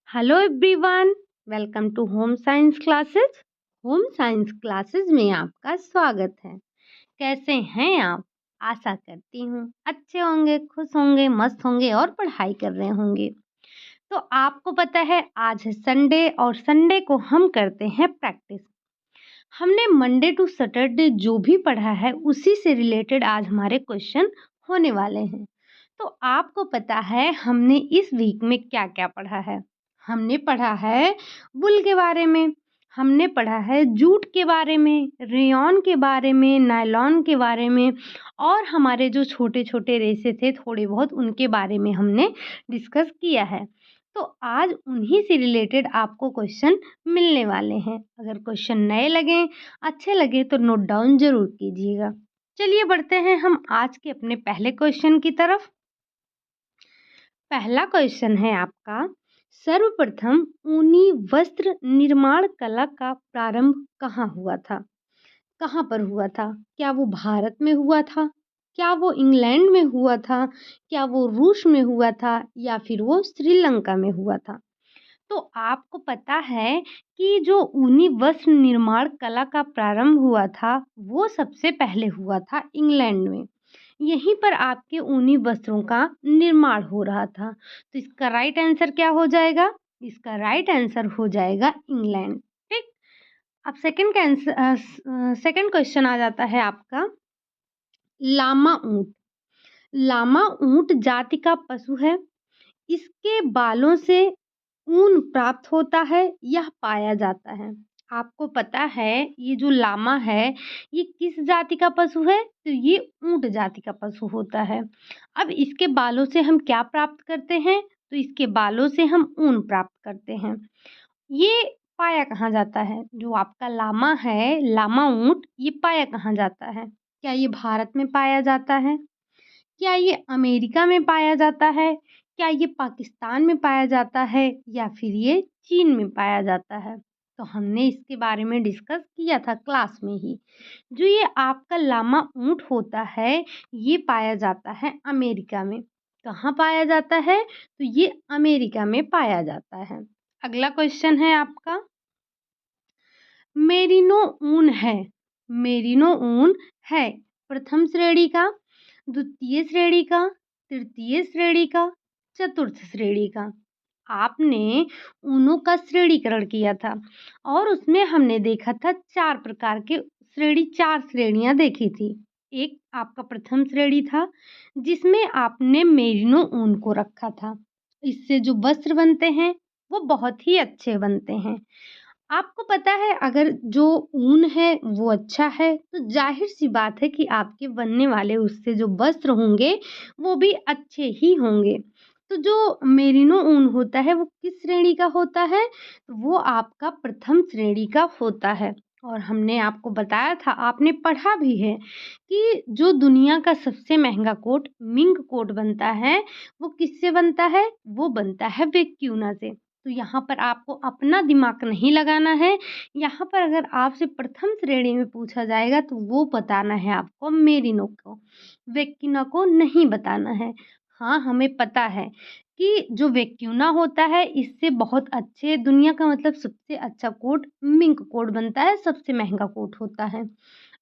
Hello everyone, welcome to home science classes. Home science classes में आपका स्वागत है। कैसे हैं आप? आशा करती हूँ अच्छे होंगे, खुश होंगे, मस्त होंगे और पढ़ाई कर रहे होंगे। तो आपको पता है आज है संडे और संडे को हम करते हैं प्रैक्टिस। हमने मंडे टू सैटरडे जो भी पढ़ा है उसी से रिलेटेड आज हमारे क्वेश्चन होने वाले हैं। तो आपको पता है हमने इस वीक में क्या क्या पढ़ा है? हमने पढ़ा है वूल के बारे में, हमने पढ़ा है जूट के बारे में, रेयॉन के बारे में, नायलॉन के बारे में और हमारे जो छोटे छोटे रेशे थे थोड़े बहुत उनके बारे में हमने डिस्कस किया है। तो आज उन्हीं से रिलेटेड आपको क्वेश्चन मिलने वाले हैं। अगर क्वेश्चन नए लगें, अच्छे लगे तो नोट डाउन ज़रूर कीजिएगा। चलिए बढ़ते हैं हम आज के अपने पहले क्वेश्चन की तरफ। पहला क्वेश्चन है आपका, सर्वप्रथम ऊनी वस्त्र निर्माण कला का प्रारंभ कहाँ हुआ था? कहाँ पर हुआ था? क्या वो भारत में हुआ था? क्या वो इंग्लैंड में हुआ था? क्या वो रूस में हुआ था? या फिर वो श्रीलंका में हुआ था? तो आपको पता है कि जो ऊनी वस्त्र निर्माण कला का प्रारंभ हुआ था, वो सबसे पहले हुआ था इंग्लैंड में। यहीं पर आपके ऊनी वस्त्रों का निर्माण हो रहा था। तो इसका राइट आंसर क्या हो जाएगा? इसका राइट आंसर हो जाएगा इंग्लैंड। ठीक। अब सेकंड क्वेश्चन आ जाता है आपका, लामा ऊंट। लामा ऊंट जाति का पशु है। इसके बालों से ऊन प्राप्त होता है, यह पाया जाता है। आपको पता है ये जो लामा है ये किस जाति का पशु है? तो ये ऊंट जाति का पशु होता है। अब इसके बालों से हम क्या प्राप्त करते हैं? तो इसके बालों से हम ऊन प्राप्त करते हैं। ये पाया कहाँ जाता है? जो आपका लामा है, लामा ऊंट, ये पाया कहाँ जाता है? क्या ये भारत में पाया जाता है? क्या ये अमेरिका में पाया जाता है? क्या ये पाकिस्तान में पाया जाता है? या फिर ये चीन में पाया जाता है? तो हमने इसके बारे में डिस्कस किया था क्लास में ही। जो ये आपका लामा ऊंट होता है, ये पाया जाता है अमेरिका में। कहाँ पाया जाता है? तो ये अमेरिका में पाया जाता है। अगला क्वेश्चन है आपका, मेरिनो ऊन है। मेरिनो ऊन है प्रथम श्रेणी का, द्वितीय श्रेणी का, तृतीय श्रेणी का, चतुर्थ श्रेणी का। आपने ऊनों का श्रेणीकरण किया था और उसमें हमने देखा था चार प्रकार के चार श्रेणियां देखी थी। एक आपका प्रथम श्रेणी था जिसमें आपने मेरिनो ऊन को रखा था। इससे जो वस्त्र बनते हैं वो बहुत ही अच्छे बनते हैं। आपको पता है अगर जो ऊन है वो अच्छा है तो जाहिर सी बात है कि आपके बनने वाले उससे जो वस्त्र होंगे वो भी अच्छे ही होंगे। तो जो मेरिनो ऊन होता है वो किस श्रेणी का होता है? तो वो आपका प्रथम श्रेणी का होता है। और हमने आपको बताया था, आपने पढ़ा भी है कि जो दुनिया का सबसे महंगा कोट मिंक कोट बनता है वो किससे बनता है? वो बनता है वेक्यूना से। तो यहाँ पर आपको अपना दिमाग नहीं लगाना है। यहाँ पर अगर आपसे प्रथम श्रेणी में पूछा जाएगा तो वो बताना है आपको मेरिनो को, वेक्यूना को नहीं बताना है। हाँ, हमें पता है कि जो वेक्यूना होता है इससे बहुत अच्छे दुनिया का मतलब सबसे अच्छा कोट मिंक कोट बनता है, सबसे महंगा कोट होता है।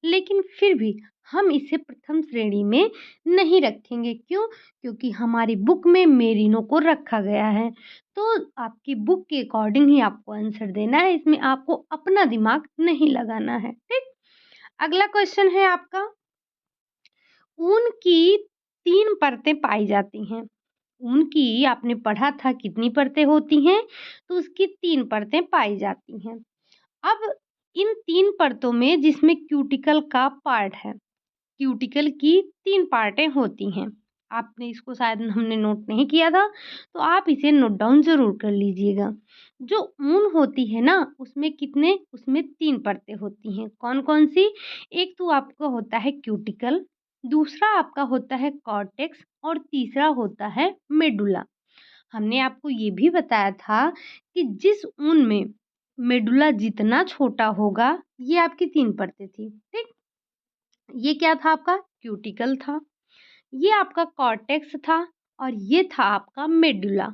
लेकिन फिर भी हम इसे प्रथम श्रेणी में नहीं रखेंगे। क्यों? क्योंकि हमारी बुक में मेरिनो को रखा गया है। तो आपकी बुक के अकॉर्डिंग ही आपको आंसर देना है, इसमें आपको अपना दिमाग नहीं लगाना है। ठीक। अगला क्वेश्चन है आपका, ऊन की 3 परतें पाई जाती हैं। ऊन की आपने पढ़ा था कितनी परतें होती हैं? तो उसकी 3 परतें पाई जाती हैं। अब इन 3 परतों में जिसमें क्यूटिकल का पार्ट है, क्यूटिकल की 3 पार्टें होती हैं। आपने इसको शायद हमने नोट नहीं किया था, तो आप इसे नोट डाउन ज़रूर कर लीजिएगा। जो ऊन होती है ना, उसमें 3 परतें होती हैं। कौन-कौन सी? एक तो आपका होता है क्यूटिकल, दूसरा आपका होता है कॉर्टेक्स और तीसरा होता है मेडुला। हमने आपको ये भी बताया था कि जिस ऊन में मेडुला जितना छोटा होगा, ये आपकी 3 परतें थी। ठीक? ये क्या था आपका? क्यूटिकल था, ये आपका कॉर्टेक्स था और ये था आपका मेडुला।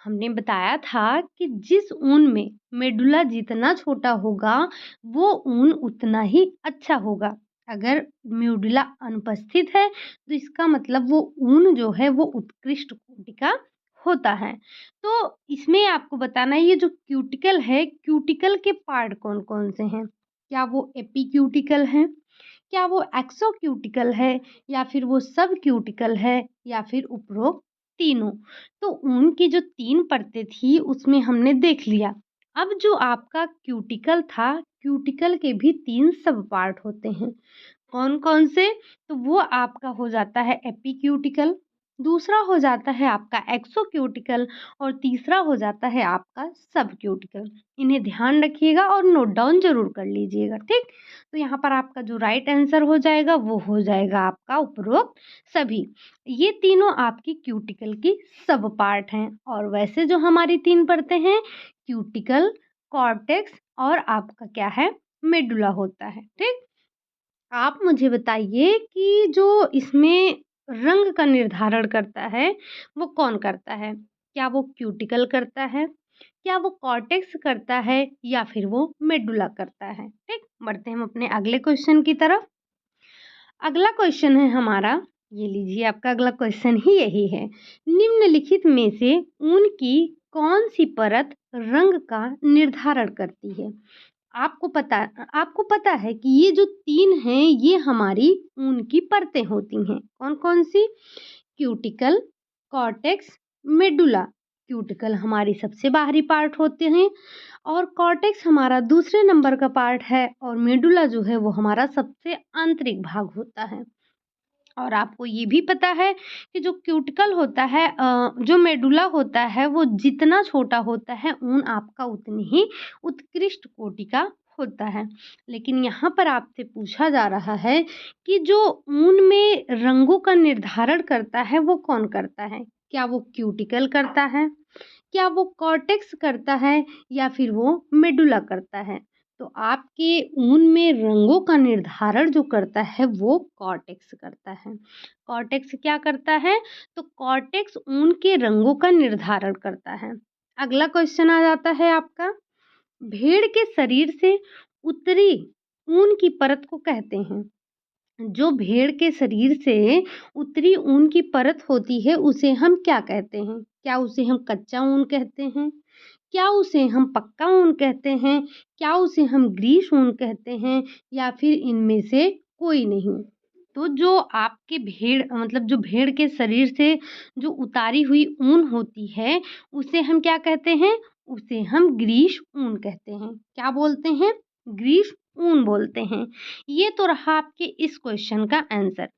हमने बताया था कि जिस ऊन में मेडुला जितना छोटा होगा, वो ऊन उतना ही अच्छा होगा। अगर मेडुला अनुपस्थित है, तो इसका मतलब वो ऊन जो है वो उत्कृष्ट कोटि का होता है। तो इसमें आपको बताना है ये जो क्यूटिकल है, क्यूटिकल के पार्ट कौन-कौन से हैं? क्या वो एपीक्यूटिकल हैं? क्या वो एक्सोक्यूटिकल है या फिर वो सब क्यूटिकल है या फिर उपरोक्त तीनों। तो ऊन की जो 3 परतें थी उसमें हमने देख लिया। अब जो आपका क्यूटिकल था, क्यूटिकल के भी 3 सब पार्ट होते हैं। कौन-कौन से? तो वो आपका हो जाता है एपीक्यूटिकल, दूसरा हो जाता है आपका एक्सोक्यूटिकल और तीसरा हो जाता है आपका सबक्यूटिकल। इन्हें ध्यान रखिएगा और नोट डाउन ज़रूर कर लीजिएगा, ठीक? तो यहाँ पर आपका जो राइट आंसर हो जाएगा वो हो जाएगा आपका उपरोक्त सभी। ये तीनों आपकी क्यूटिकल की सब पार्ट हैं और वैसे जो हमारी 3 परतें हैं क्यूटिकल, कॉर्टेक्स और आपका क्या है मेडुला होता है, ठीक? आप मुझे बताइए कि जो इसमें रंग का निर्धारण करता है, वो कौन करता है? क्या वो क्यूटिकल करता है? क्या वो कॉर्टेक्स करता है या फिर वो मेडुला करता है? ठीक, बढ़ते हैं हम अपने अगले क्वेश्चन की तरफ। अगला क्वेश्चन है हमारा, ये लीजिए आपका अगला क्वेश्चन ही यही है। निम्नलिखित में से ऊन की कौन-सी परत रंग का निर्धारण करती है? आपको पता है कि ये जो 3 हैं ये हमारी ऊन की परतें होती हैं। कौन-कौन सी? Cuticle, cortex, medulla. क्यूटिकल हमारी सबसे बाहरी पार्ट होते हैं और कॉर्टेक्स हमारा दूसरे नंबर का पार्ट है और मेडुला जो है वो हमारा सबसे आंतरिक भाग होता है। और आपको ये भी पता है कि जो क्यूटिकल होता है जो मेडुला होता है वो जितना छोटा होता है ऊन आपका उतनी ही उत्कृष्ट कोटि का होता है। लेकिन यहाँ पर आपसे पूछा जा रहा है कि जो ऊन में रंगों का निर्धारण करता है वो कौन करता है? क्या वो क्यूटिकल करता है? क्या वो कॉर्टेक्स करता है या फिर वो मेडुला करता है? तो आपके ऊन में रंगों का निर्धारण जो करता है वो कॉर्टेक्स करता है। कॉर्टेक्स क्या करता है? तो कॉर्टेक्स ऊन के रंगों का निर्धारण करता है। अगला क्वेश्चन आ जाता है आपका, भेड़ के शरीर से उत्तरी ऊन की परत को कहते हैं। जो भेड़ के शरीर से उत्तरी ऊन की परत होती है उसे हम क्या कहते हैं? क्या उसे हम कच्चा ऊन कहते हैं? क्या उसे हम पक्का ऊन कहते हैं? क्या उसे हम ग्रीस ऊन कहते हैं? या फिर इनमें से कोई नहीं? तो जो आपके भेड़ मतलब जो भेड़ के शरीर से जो उतारी हुई ऊन होती है, उसे हम क्या कहते हैं? उसे हम ग्रीस ऊन कहते हैं। क्या बोलते हैं? ग्रीस ऊन बोलते हैं। ये तो रहा आपके इस क्वेश्चन का आंसर।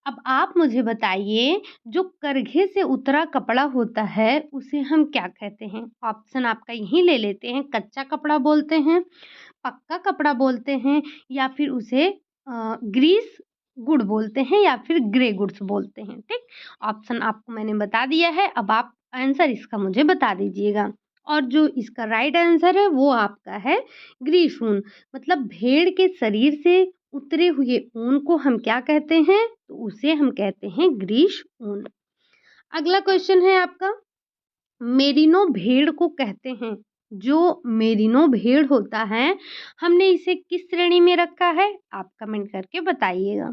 अब आप मुझे बताइए, जो करघे से उतरा कपड़ा होता है उसे हम क्या कहते हैं? ऑप्शन आपका यहीं ले लेते हैं, कच्चा कपड़ा बोलते हैं, पक्का कपड़ा बोलते हैं या फिर उसे ग्रीस गुड बोलते हैं या फिर ग्रे गुड्स बोलते हैं, ठीक? ऑप्शन आपको मैंने बता दिया है, अब आप आंसर इसका मुझे बता दीजिएगा। और जो इसका राइट आंसर है वो आपका है ग्रीस ऊन। मतलब भेड़ के शरीर से उतरे हुए ऊन को हम क्या कहते हैं? तो उसे हम कहते हैं ग्रीस ऊन। अगला क्वेश्चन है आपका, मेरिनो भेड़ को कहते हैं। जो मेरिनो भेड़ होता है हमने इसे किस श्रेणी में रखा है? आप कमेंट करके बताइएगा।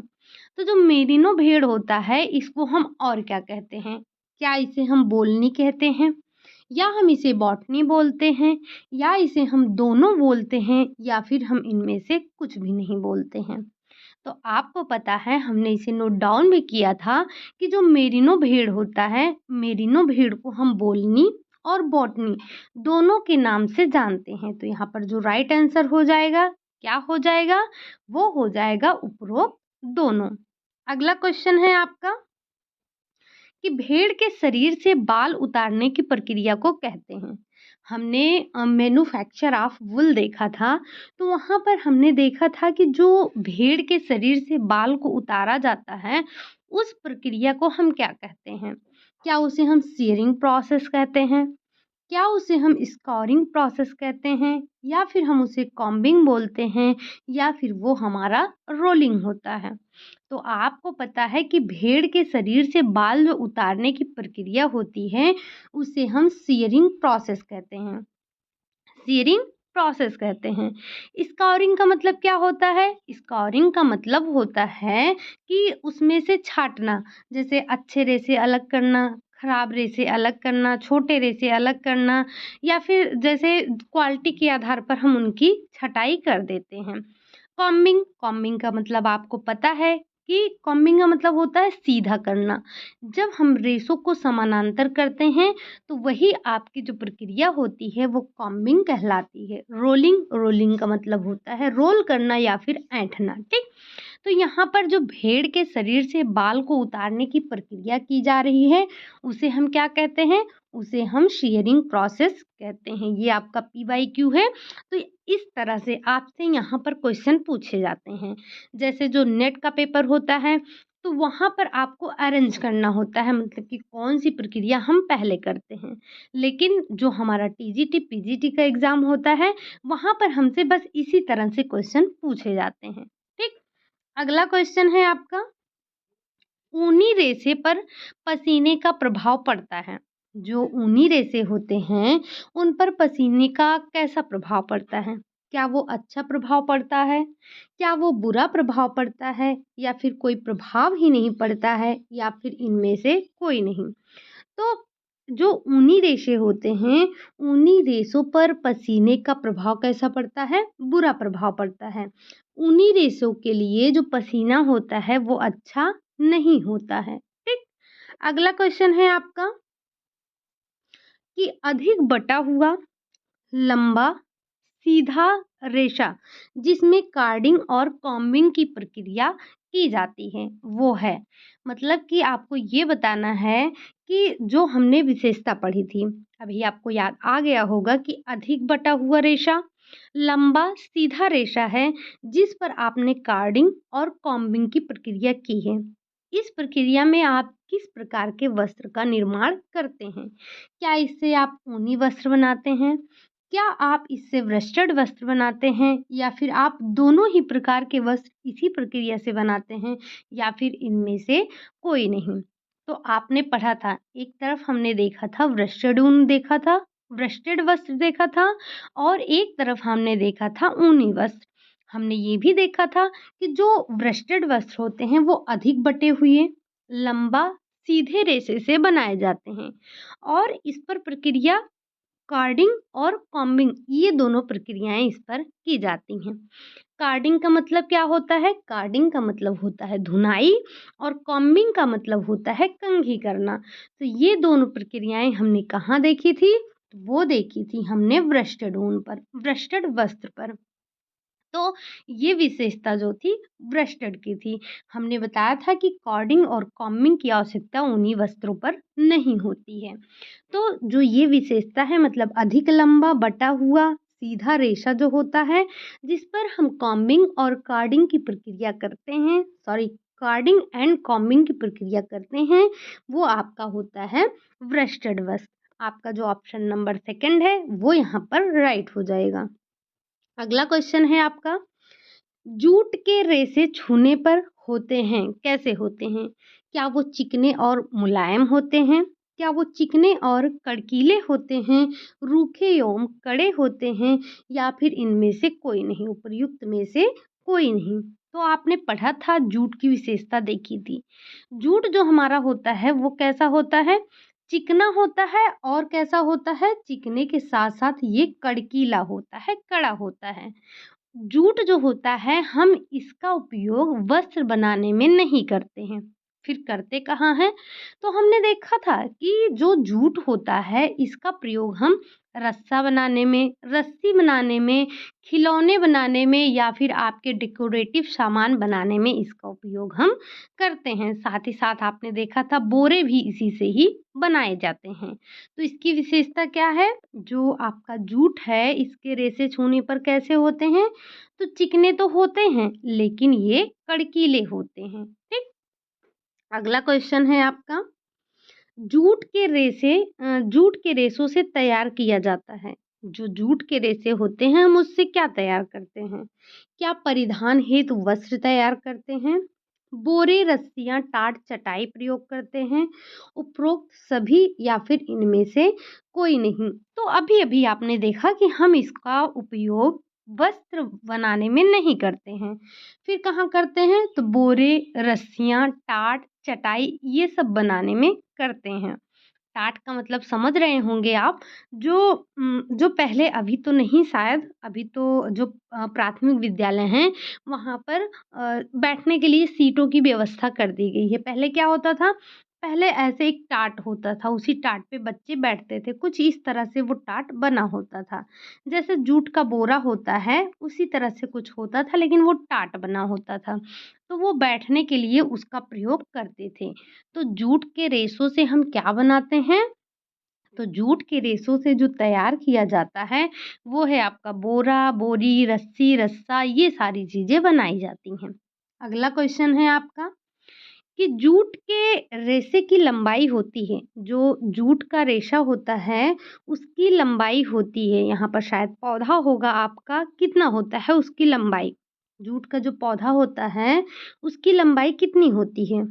तो जो मेरिनो भेड़ होता है इसको हम और क्या कहते हैं? क्या इसे हम बोलनी कहते हैं या हम इसे बॉटनी बोलते हैं या इसे हम दोनों बोलते हैं या फिर हम इनमें से कुछ भी नहीं बोलते हैं? तो आपको पता है हमने इसे नोट डाउन भी किया था कि जो मेरिनो भेड़ होता है, मेरिनो भेड़ को हम बोलनी और बॉटनी दोनों के नाम से जानते हैं। तो यहाँ पर जो राइट आंसर हो जाएगा, क्या हो जाएगा? वो हो जाएगा उपरोक्त दोनों। अगला क्वेश्चन है आपका कि भेड़ के शरीर से बाल उतारने की प्रक्रिया को कहते हैं। हमने मैन्युफैक्चर ऑफ वुल देखा था, तो वहाँ पर हमने देखा था कि जो भेड़ के शरीर से बाल को उतारा जाता है, उस प्रक्रिया को हम क्या कहते हैं? क्या उसे हम शियरिंग प्रोसेस कहते हैं? क्या उसे हम स्कोरिंग प्रोसेस कहते हैं, या फिर हम उसे कॉम्बिंग बोलते हैं, या फिर वो हमारा रोलिंग होता है। तो आपको पता है कि भेड़ के शरीर से बाल जो उतारने की प्रक्रिया होती है, उसे हम शियरिंग प्रोसेस कहते हैं। शियरिंग प्रोसेस कहते हैं। स्कोरिंग का मतलब क्या होता है? स्कोरिंग का मतलब होता है कि उसमें से छाँटना, जैसे अच्छे रेशे अलग करना, खराब रेशे अलग करना, छोटे रेशे अलग करना, या फिर जैसे क्वालिटी के आधार पर हम उनकी छँटाई कर देते हैं। कॉम्बिंग, कॉम्बिंग का मतलब आपको पता है कि कॉम्बिंग का मतलब होता है सीधा करना। जब हम रेशों को समानांतर करते हैं, तो वही आपकी जो प्रक्रिया होती है वो कॉम्बिंग कहलाती है। रोलिंग, रोलिंग का मतलब होता है रोल करना या फिर ऐंठना, ठीक? तो यहाँ पर जो भेड़ के शरीर से बाल को उतारने की प्रक्रिया की जा रही है, उसे हम क्या कहते हैं? उसे हम शीयरिंग प्रोसेस कहते हैं। ये आपका पीवाईक्यू है। तो इस तरह से आपसे यहाँ पर क्वेश्चन पूछे जाते हैं। जैसे जो नेट का पेपर होता है, तो वहाँ पर आपको अरेंज करना होता है, मतलब कि कौन-सी प्रक्रिया हम पहले करते हैं। लेकिन जो हमारा टीजीटी, पीजीटी का एग्ज़ाम होता है, वहाँ पर हमसे बस इसी तरह से क्वेश्चन पूछे जाते हैं। ठीक? अगला क्वेश्चन है आपका, ऊनी रेशे पर पसीने का प्रभाव पड़ता है। जो ऊनी रेशे होते हैं, उन पर पसीने का कैसा प्रभाव पड़ता है? क्या वो अच्छा प्रभाव पड़ता है? क्या वो बुरा प्रभाव पड़ता है? या फिर कोई प्रभाव ही नहीं पड़ता है? या फिर इनमें से कोई नहीं? तो जो ऊनी रेशे होते हैं, ऊनी रेशों पर पसीने का प्रभाव कैसा पड़ता है? बुरा प्रभाव पड़ता है। ऊनी रेशों के लिए जो पसीना होता है वो अच्छा नहीं होता है। ठीक? अगला क्वेश्चन है आपका कि अधिक बटा हुआ, लंबा, सीधा रेशा जिसमें कार्डिंग और कॉम्बिंग की प्रक्रिया की जाती है, वो है। मतलब कि आपको ये बताना है कि जो हमने विशेषता पढ़ी थी, अभी आपको याद आ गया होगा कि अधिक बटा हुआ रेशा, लंबा सीधा रेशा है जिस पर आपने कार्डिंग और कॉम्बिंग की प्रक्रिया की है। इस प्रक्रिया में आप किस प्रकार के वस्त्र का निर्माण करते हैं? क्या इससे आप ऊनी वस्त्र बनाते हैं? क्या आप इससे वेस्टर्न वस्त्र बनाते हैं, या फिर आप दोनों ही प्रकार के वस्त्र इसी प्रक्रिया से बनाते हैं, या फिर इनमें से कोई नहीं? तो आपने पढ़ा था, एक तरफ हमने देखा था वेस्टर्न ऊन देखा था, वेस्टेड वस्त्र देखा था, और एक तरफ हमने देखा था ऊनी वस्त्र। हमने ये भी देखा था कि जो वेस्टेड वस्त्र होते हैं वो अधिक बटे हुए, लंबा, सीधे रेशे से बनाए जाते हैं, और इस पर प्रक्रिया कार्डिंग और कॉम्बिंग, ये दोनों प्रक्रियाएं इस पर की जाती हैं। कार्डिंग का मतलब क्या होता है? कार्डिंग का मतलब होता है धुनाई, और कॉम्बिंग का मतलब होता है कंघी करना। तो ये दोनों प्रक्रियाएं हमने कहाँ देखी थी? तो वो देखी थी हमने वेस्टेड ऊन पर, वेस्टेड वस्त्र पर। तो ये विशेषता जो थी ब्रस्टेड की थी। हमने बताया था कि कॉर्डिंग और कॉम्बिंग की आवश्यकता ऊनी वस्त्रों पर नहीं होती है। तो जो ये विशेषता है, मतलब अधिक लंबा बटा हुआ सीधा रेशा जो होता है, जिस पर हम कॉम्बिंग और कार्डिंग की प्रक्रिया करते हैं, सॉरी, कार्डिंग एंड कॉम्बिंग की प्रक्रिया करते हैं, वो आपका होता है ब्रस्टेड वस्त्र। आपका जो ऑप्शन नंबर सेकंड है वो यहाँ पर राइट हो जाएगा। अगला क्वेश्चन है आपका, जूट के रेशे छूने पर होते हैं, कैसे होते हैं? क्या वो चिकने और मुलायम होते हैं? क्या वो चिकने और कड़कीले होते हैं, रूखे एवं कड़े होते हैं, या फिर इनमें से कोई नहीं, उपर्युक्त में से कोई नहीं? तो आपने पढ़ा था, जूट की विशेषता देखी थी। जूट जो हमारा होता है वो कैसा होता है? चिकना होता है, और कैसा होता है? चिकने के साथ साथ ये कड़कीला होता है, कड़ा होता है। जूट जो होता है, हम इसका उपयोग वस्त्र बनाने में नहीं करते हैं। फिर करते कहाँ हैं? तो हमने देखा था कि जो जूट होता है, इसका प्रयोग हम रस्सा बनाने में, रस्सी बनाने में, खिलौने बनाने में, या फिर आपके डेकोरेटिव सामान बनाने में इसका उपयोग हम करते हैं। साथ ही साथ आपने देखा था बोरे भी इसी से ही बनाए जाते हैं। तो इसकी विशेषता क्या है? जो आपका जूट है, इसके रेशे छूने पर कैसे होते हैं? तो चिकने तो होते हैं, लेकिन ये कड़कीले होते हैं। ठीक? अगला क्वेश्चन है आपका, जूट के रेशों से तैयार किया जाता है। जो जूट के रेशे होते हैं हम उससे क्या तैयार करते हैं? क्या परिधान हेतु वस्त्र तैयार करते हैं? बोरे, रस्सियाँ, टाट, चटाई प्रयोग करते हैं? उपरोक्त सभी या फिर इनमें से कोई नहीं? तो अभी-अभी आपने देखा कि हम इसका उपयोग वस्त्र बनाने में नहीं करते हैं। फिर कहाँ करते हैं? तो बोरे, रस्सियाँ, टाट, चटाई ये सब बनाने में करते हैं। टाट का मतलब समझ रहे होंगे आप, जो पहले अभी तो नहीं शायद, अभी तो जो प्राथमिक विद्यालय हैं, वहाँ पर बैठने के लिए सीटों की व्यवस्था कर दी गई है। पहले क्या होता था? पहले ऐसे एक टाट होता था, उसी टाट पे बच्चे बैठते थे, कुछ इस तरह से वो टाट बना होता था। जैसे जूट का बोरा होता है, उसी तरह से कुछ होता था, लेकिन वो टाट बना होता था। तो वो बैठने के लिए उसका प्रयोग करते थे। तो जूट के रेशों से हम क्या बनाते हैं? तो जूट के रेशों से जो तैयार किया जाता है, वो है आपका बोरा, बोरी, रस्सी, रस्सा, ये सारी चीज़ें बनाई जाती हैं। अगला क्वेश्चन है आपका कि जूट के रेशे की लंबाई होती है, जो जूट का रेशा होता है, उसकी लंबाई होती है, यहाँ पर शायद पौधा होगा आपका, कितना होता है उसकी लंबाई? जूट का जो पौधा होता है, उसकी लंबाई कितनी होती है?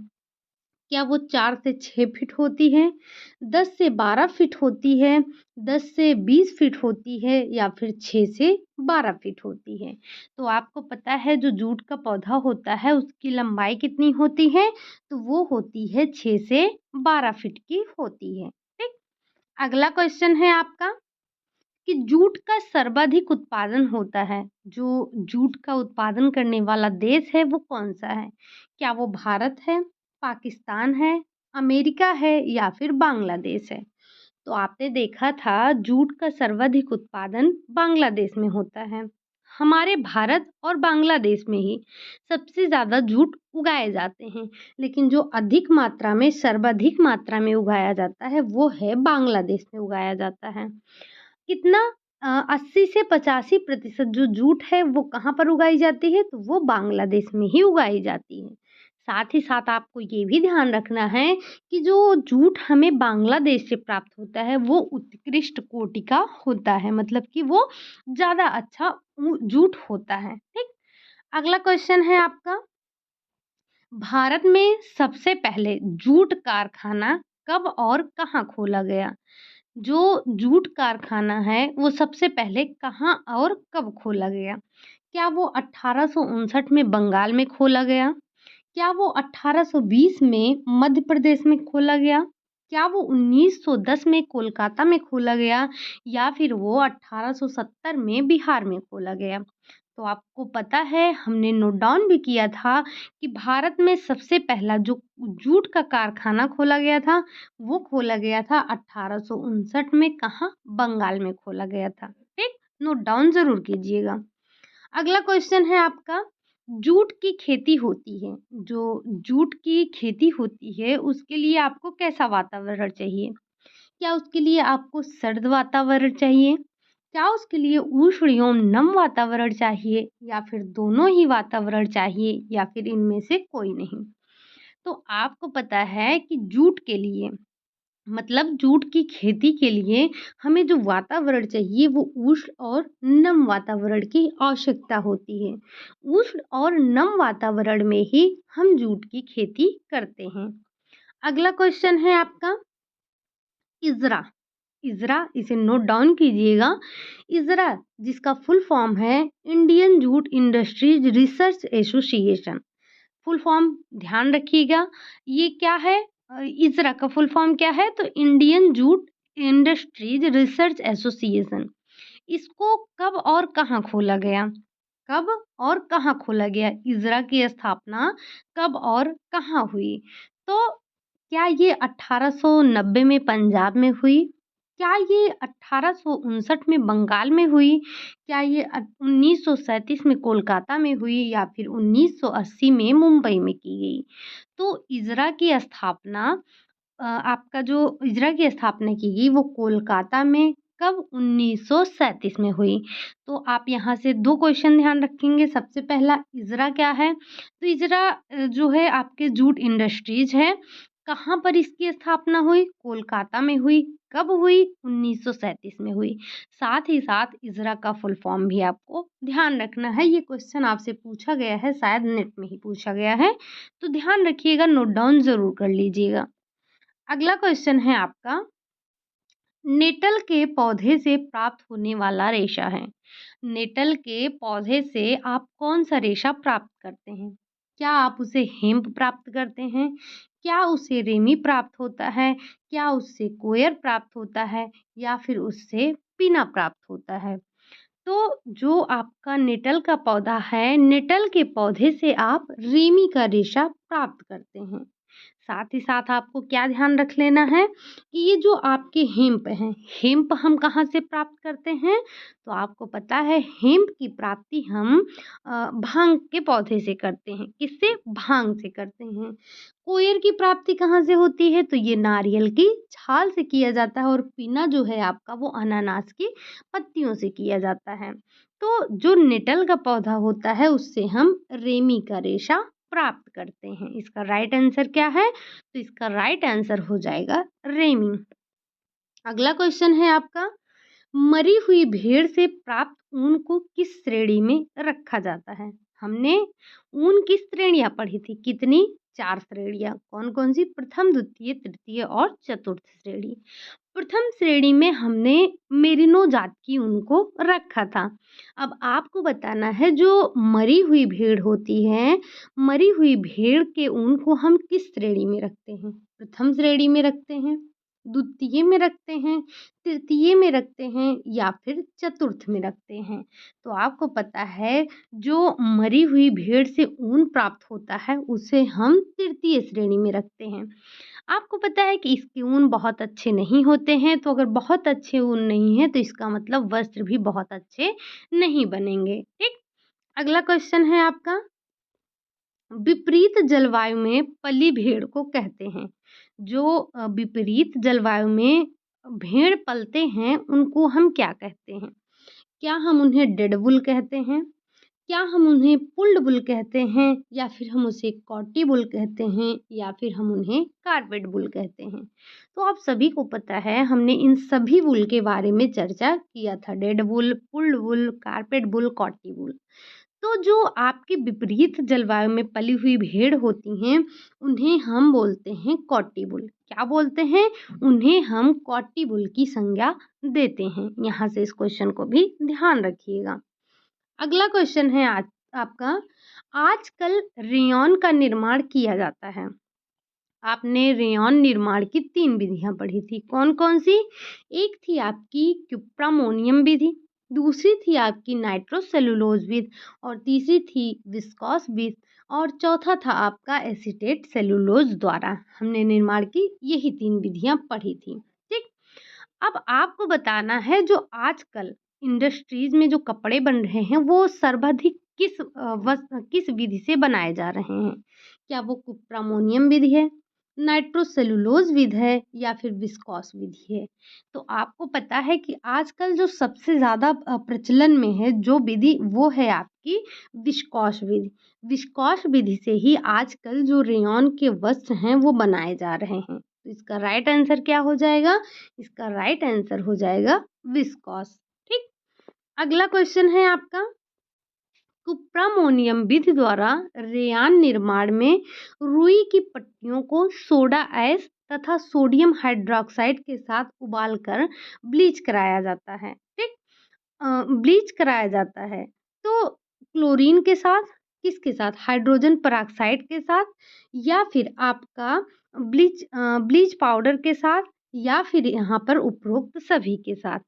क्या वो 4 से 6 फीट होती है, 10 से 12 फीट होती है, 10 से 20 फीट होती है या फिर 6 से 12 फीट होती है? तो आपको पता है जो जूट का पौधा होता है उसकी लंबाई कितनी होती है? तो वो होती है 6 से 12 फीट की होती है। ठीक? अगला क्वेश्चन है आपका कि जूट का सर्वाधिक उत्पादन होता है, जो जूट का उत्पादन करने वाला देश है वो कौन-सा है? क्या वो भारत है, पाकिस्तान है, अमेरिका है या फिर बांग्लादेश है? तो आपने देखा था जूट का सर्वाधिक उत्पादन बांग्लादेश में होता है। हमारे भारत और बांग्लादेश में ही सबसे ज़्यादा जूट उगाए जाते हैं, लेकिन जो अधिक मात्रा में सर्वाधिक मात्रा में उगाया जाता है वो है बांग्लादेश में उगाया जाता है। कितना 80 से 85% जो जूट है वो कहाँ पर उगाई जाती है? तो वो बांग्लादेश में ही उगाई जाती है। साथ ही साथ आपको ये भी ध्यान रखना है कि जो जूट हमें बांग्लादेश से प्राप्त होता है वो उत्कृष्ट कोटि का होता है, मतलब कि वो ज़्यादा अच्छा जूट होता है। ठीक? अगला क्वेश्चन है आपका, भारत में सबसे पहले जूट कारखाना कब और कहाँ खोला गया? जो जूट कारखाना है वो सबसे पहले कहाँ और कब खोला गया? क्या वो 1859 में बंगाल में खोला गया? क्या वो 1820 में मध्य प्रदेश में खोला गया? क्या वो 1910 में कोलकाता में खोला गया या फिर वो 1870 में बिहार में खोला गया? तो आपको पता है हमने नोट डाउन भी किया था कि भारत में सबसे पहला जो जूट का कारखाना खोला गया था, वो खोला गया था 1859 में, कहाँ? बंगाल में खोला गया था। ठीक? नोट डाउन ज़रूर कीजिएगा। अगला क्वेश्चन है आपका, जूट की खेती होती है, जो जूट की खेती होती है उसके लिए आपको कैसा वातावरण चाहिए? क्या उसके लिए आपको सर्द वातावरण चाहिए? क्या उसके लिए उष्ण एवं नम वातावरण चाहिए या फिर दोनों ही वातावरण चाहिए या फिर इनमें से कोई नहीं? तो आपको पता है कि जूट के लिए, मतलब जूट की खेती के लिए हमें जो वातावरण चाहिए वो उष्ण और नम वातावरण की आवश्यकता होती है। उष्ण और नम वातावरण में ही हम जूट की खेती करते हैं। अगला क्वेश्चन है आपका, इज़रा। इज़रा इसे नोट डाउन कीजिएगा। इज़रा जिसका फुल फॉर्म है Indian jute industries research association. Full form ध्यान रखिएगा। ये क्या है? इज़रा का फुल फॉर्म क्या है? तो Indian jute industries research association. इसको कब और कहाँ खोला गया? कब और कहाँ खोला गया? इज़रा की स्थापना कब और कहाँ हुई? तो क्या ये 1890 में पंजाब में हुई? क्या ये 1859 में बंगाल में हुई? क्या ये 1937 में कोलकाता में हुई या फिर 1980 में मुंबई में की गई? तो इज़रा की स्थापना आपका जो इज़रा की स्थापना की गई वो कोलकाता में कब? 1937 में हुई। तो आप यहाँ से 2 क्वेश्चन ध्यान रखेंगे। सबसे पहला इज़रा क्या है? तो इज़रा जो है आपके जूट इंडस्ट्रीज़ है। कहाँ पर इसकी स्थापना हुई? कोलकाता में हुई। कब हुई? 1937 में हुई। साथ ही साथ इज़रा का फुल फॉर्म भी आपको ध्यान रखना है। ये क्वेश्चन आपसे पूछा गया है, शायद नेट में ही पूछा गया है, तो ध्यान रखिएगा, नोट डाउन ज़रूर कर लीजिएगा। अगला क्वेश्चन है आपका, नेटल के पौधे से प्राप्त होने वाला रेशा है। नेटल के पौधे से आप कौन सा रेशा प्राप्त करते हैं? क्या आप उसे हेम्प प्राप्त करते हैं? क्या उसे रेमी प्राप्त होता है? क्या उससे कोयर प्राप्त होता है? या फिर उससे पिना प्राप्त होता है? तो जो आपका नेटल का पौधा है, नेटल के पौधे से आप रेमी का रेशा प्राप्त करते हैं। साथ ही साथ आपको क्या ध्यान रख लेना है कि ये जो आपके हेम्प हैं, हेम्प हम कहाँ से प्राप्त करते हैं? तो आपको पता है हेम्प की प्राप्ति हम भांग के पौधे से करते हैं। किससे? भांग से करते हैं। कोयर की प्राप्ति कहाँ से होती है? तो ये नारियल की छाल से किया जाता है, और पीना जो है आपका वो अनानास की पत्तियों से किया जाता है। तो जो नेटल का पौधा होता है उससे हम रेमी का रेशा प्राप्त करते हैं। इसका राइट आंसर क्या है? तो इसका राइट आंसर हो जाएगा रेमी। अगला क्वेश्चन है आपका, मरी हुई भेड़ से प्राप्त ऊन को किस श्रेणी में रखा जाता है? हमने ऊन की श्रेणियां पढ़ी थी, कितनी? 4 श्रेणियां। कौन कौन सी? प्रथम, द्वितीय, तृतीय और चतुर्थ श्रेणी। प्रथम श्रेणी में हमने मेरिनो जात की ऊन को रखा था। अब आपको बताना है, जो मरी हुई भेड़ होती है, मरी हुई भेड़ के ऊन को हम किस श्रेणी में रखते हैं? प्रथम श्रेणी में रखते हैं, द्वितीय में रखते हैं, तृतीय में रखते हैं, या फिर चतुर्थ में रखते हैं? तो आपको पता है, जो मरी हुई भेड़ से ऊन प्राप्त होता है उसे हम तृतीय श्रेणी में रखते हैं। आपको पता है कि इसके ऊन बहुत अच्छे नहीं होते हैं, तो अगर बहुत अच्छे ऊन नहीं है तो इसका मतलब वस्त्र भी बहुत अच्छे नहीं बनेंगे। ठीक। अगला क्वेश्चन है आपका, विपरीत जलवायु में पली भेड़ को कहते हैं। जो विपरीत जलवायु में भेड़ पलते हैं उनको हम क्या कहते हैं? क्या हम उन्हें डेड बुल कहते हैं? क्या हम उन्हें पुल्ड बुल कहते हैं? या फिर हम उसे कॉटी बुल कहते हैं? या फिर हम उन्हें कारपेट बुल कहते हैं? तो आप सभी को पता है, हमने इन सभी बुल के बारे में चर्चा किया था, dead bull, pulled bull, carpet bull, कॉटी bull. तो जो आपके विपरीत जलवायु में पली हुई भेड़ होती हैं उन्हें हम बोलते हैं कॉटी बुल। क्या बोलते हैं? उन्हें हम कॉटी बुल की संज्ञा देते हैं। यहाँ से इस क्वेश्चन को भी ध्यान रखिएगा। अगला क्वेश्चन है आज आपका, आजकल रेयॉन का निर्माण किया जाता है। आपने रेयॉन निर्माण की 3 विधियां पढ़ी थी, कौन कौन सी? एक थी आपकी क्यूप्रामोनियम विधि, दूसरी थी आपकी नाइट्रोसेलुलोज विधि, और तीसरी थी विस्कॉस विधि, और चौथा था आपका एसीटेट सेलुलोज द्वारा हमने निर्माण की यही 3 विधियां पढ़ी थी। ठीक। अब आपको बताना है, जो आजकल इंडस्ट्रीज में जो कपड़े बन रहे हैं वो सर्वाधिक किस विधि से बनाए जा रहे हैं? क्या वो कुप्रामोनियम विधि है, नाइट्रोसेलुलोज विधि है, या फिर विस्कॉस विधि है? तो आपको पता है कि आजकल जो सबसे ज़्यादा प्रचलन में है जो विधि, वो है आपकी विस्कॉस विधि। विस्कॉस विधि से ही आजकल जो रेयॉन के वस्त्र हैं वो बनाए जा रहे हैं। तो इसका राइट आंसर क्या हो जाएगा? इसका राइट आंसर हो जाएगा विस्कॉस। ठीक। अगला क्वेश्चन है आपका, कुप्रामोनियम विधि द्वारा रेयान निर्माण में रुई की पट्टियों को सोडा ऐश तथा सोडियम हाइड्रोक्साइड के साथ उबालकर ब्लीच कराया जाता है। ठीक। ब्लीच कराया जाता है, तो क्लोरीन के साथ, किसके साथ? हाइड्रोजन पेरोक्साइड के साथ, या फिर आपका ब्लीच पाउडर के साथ, या फिर यहाँ पर उपरोक्त सभी के साथ?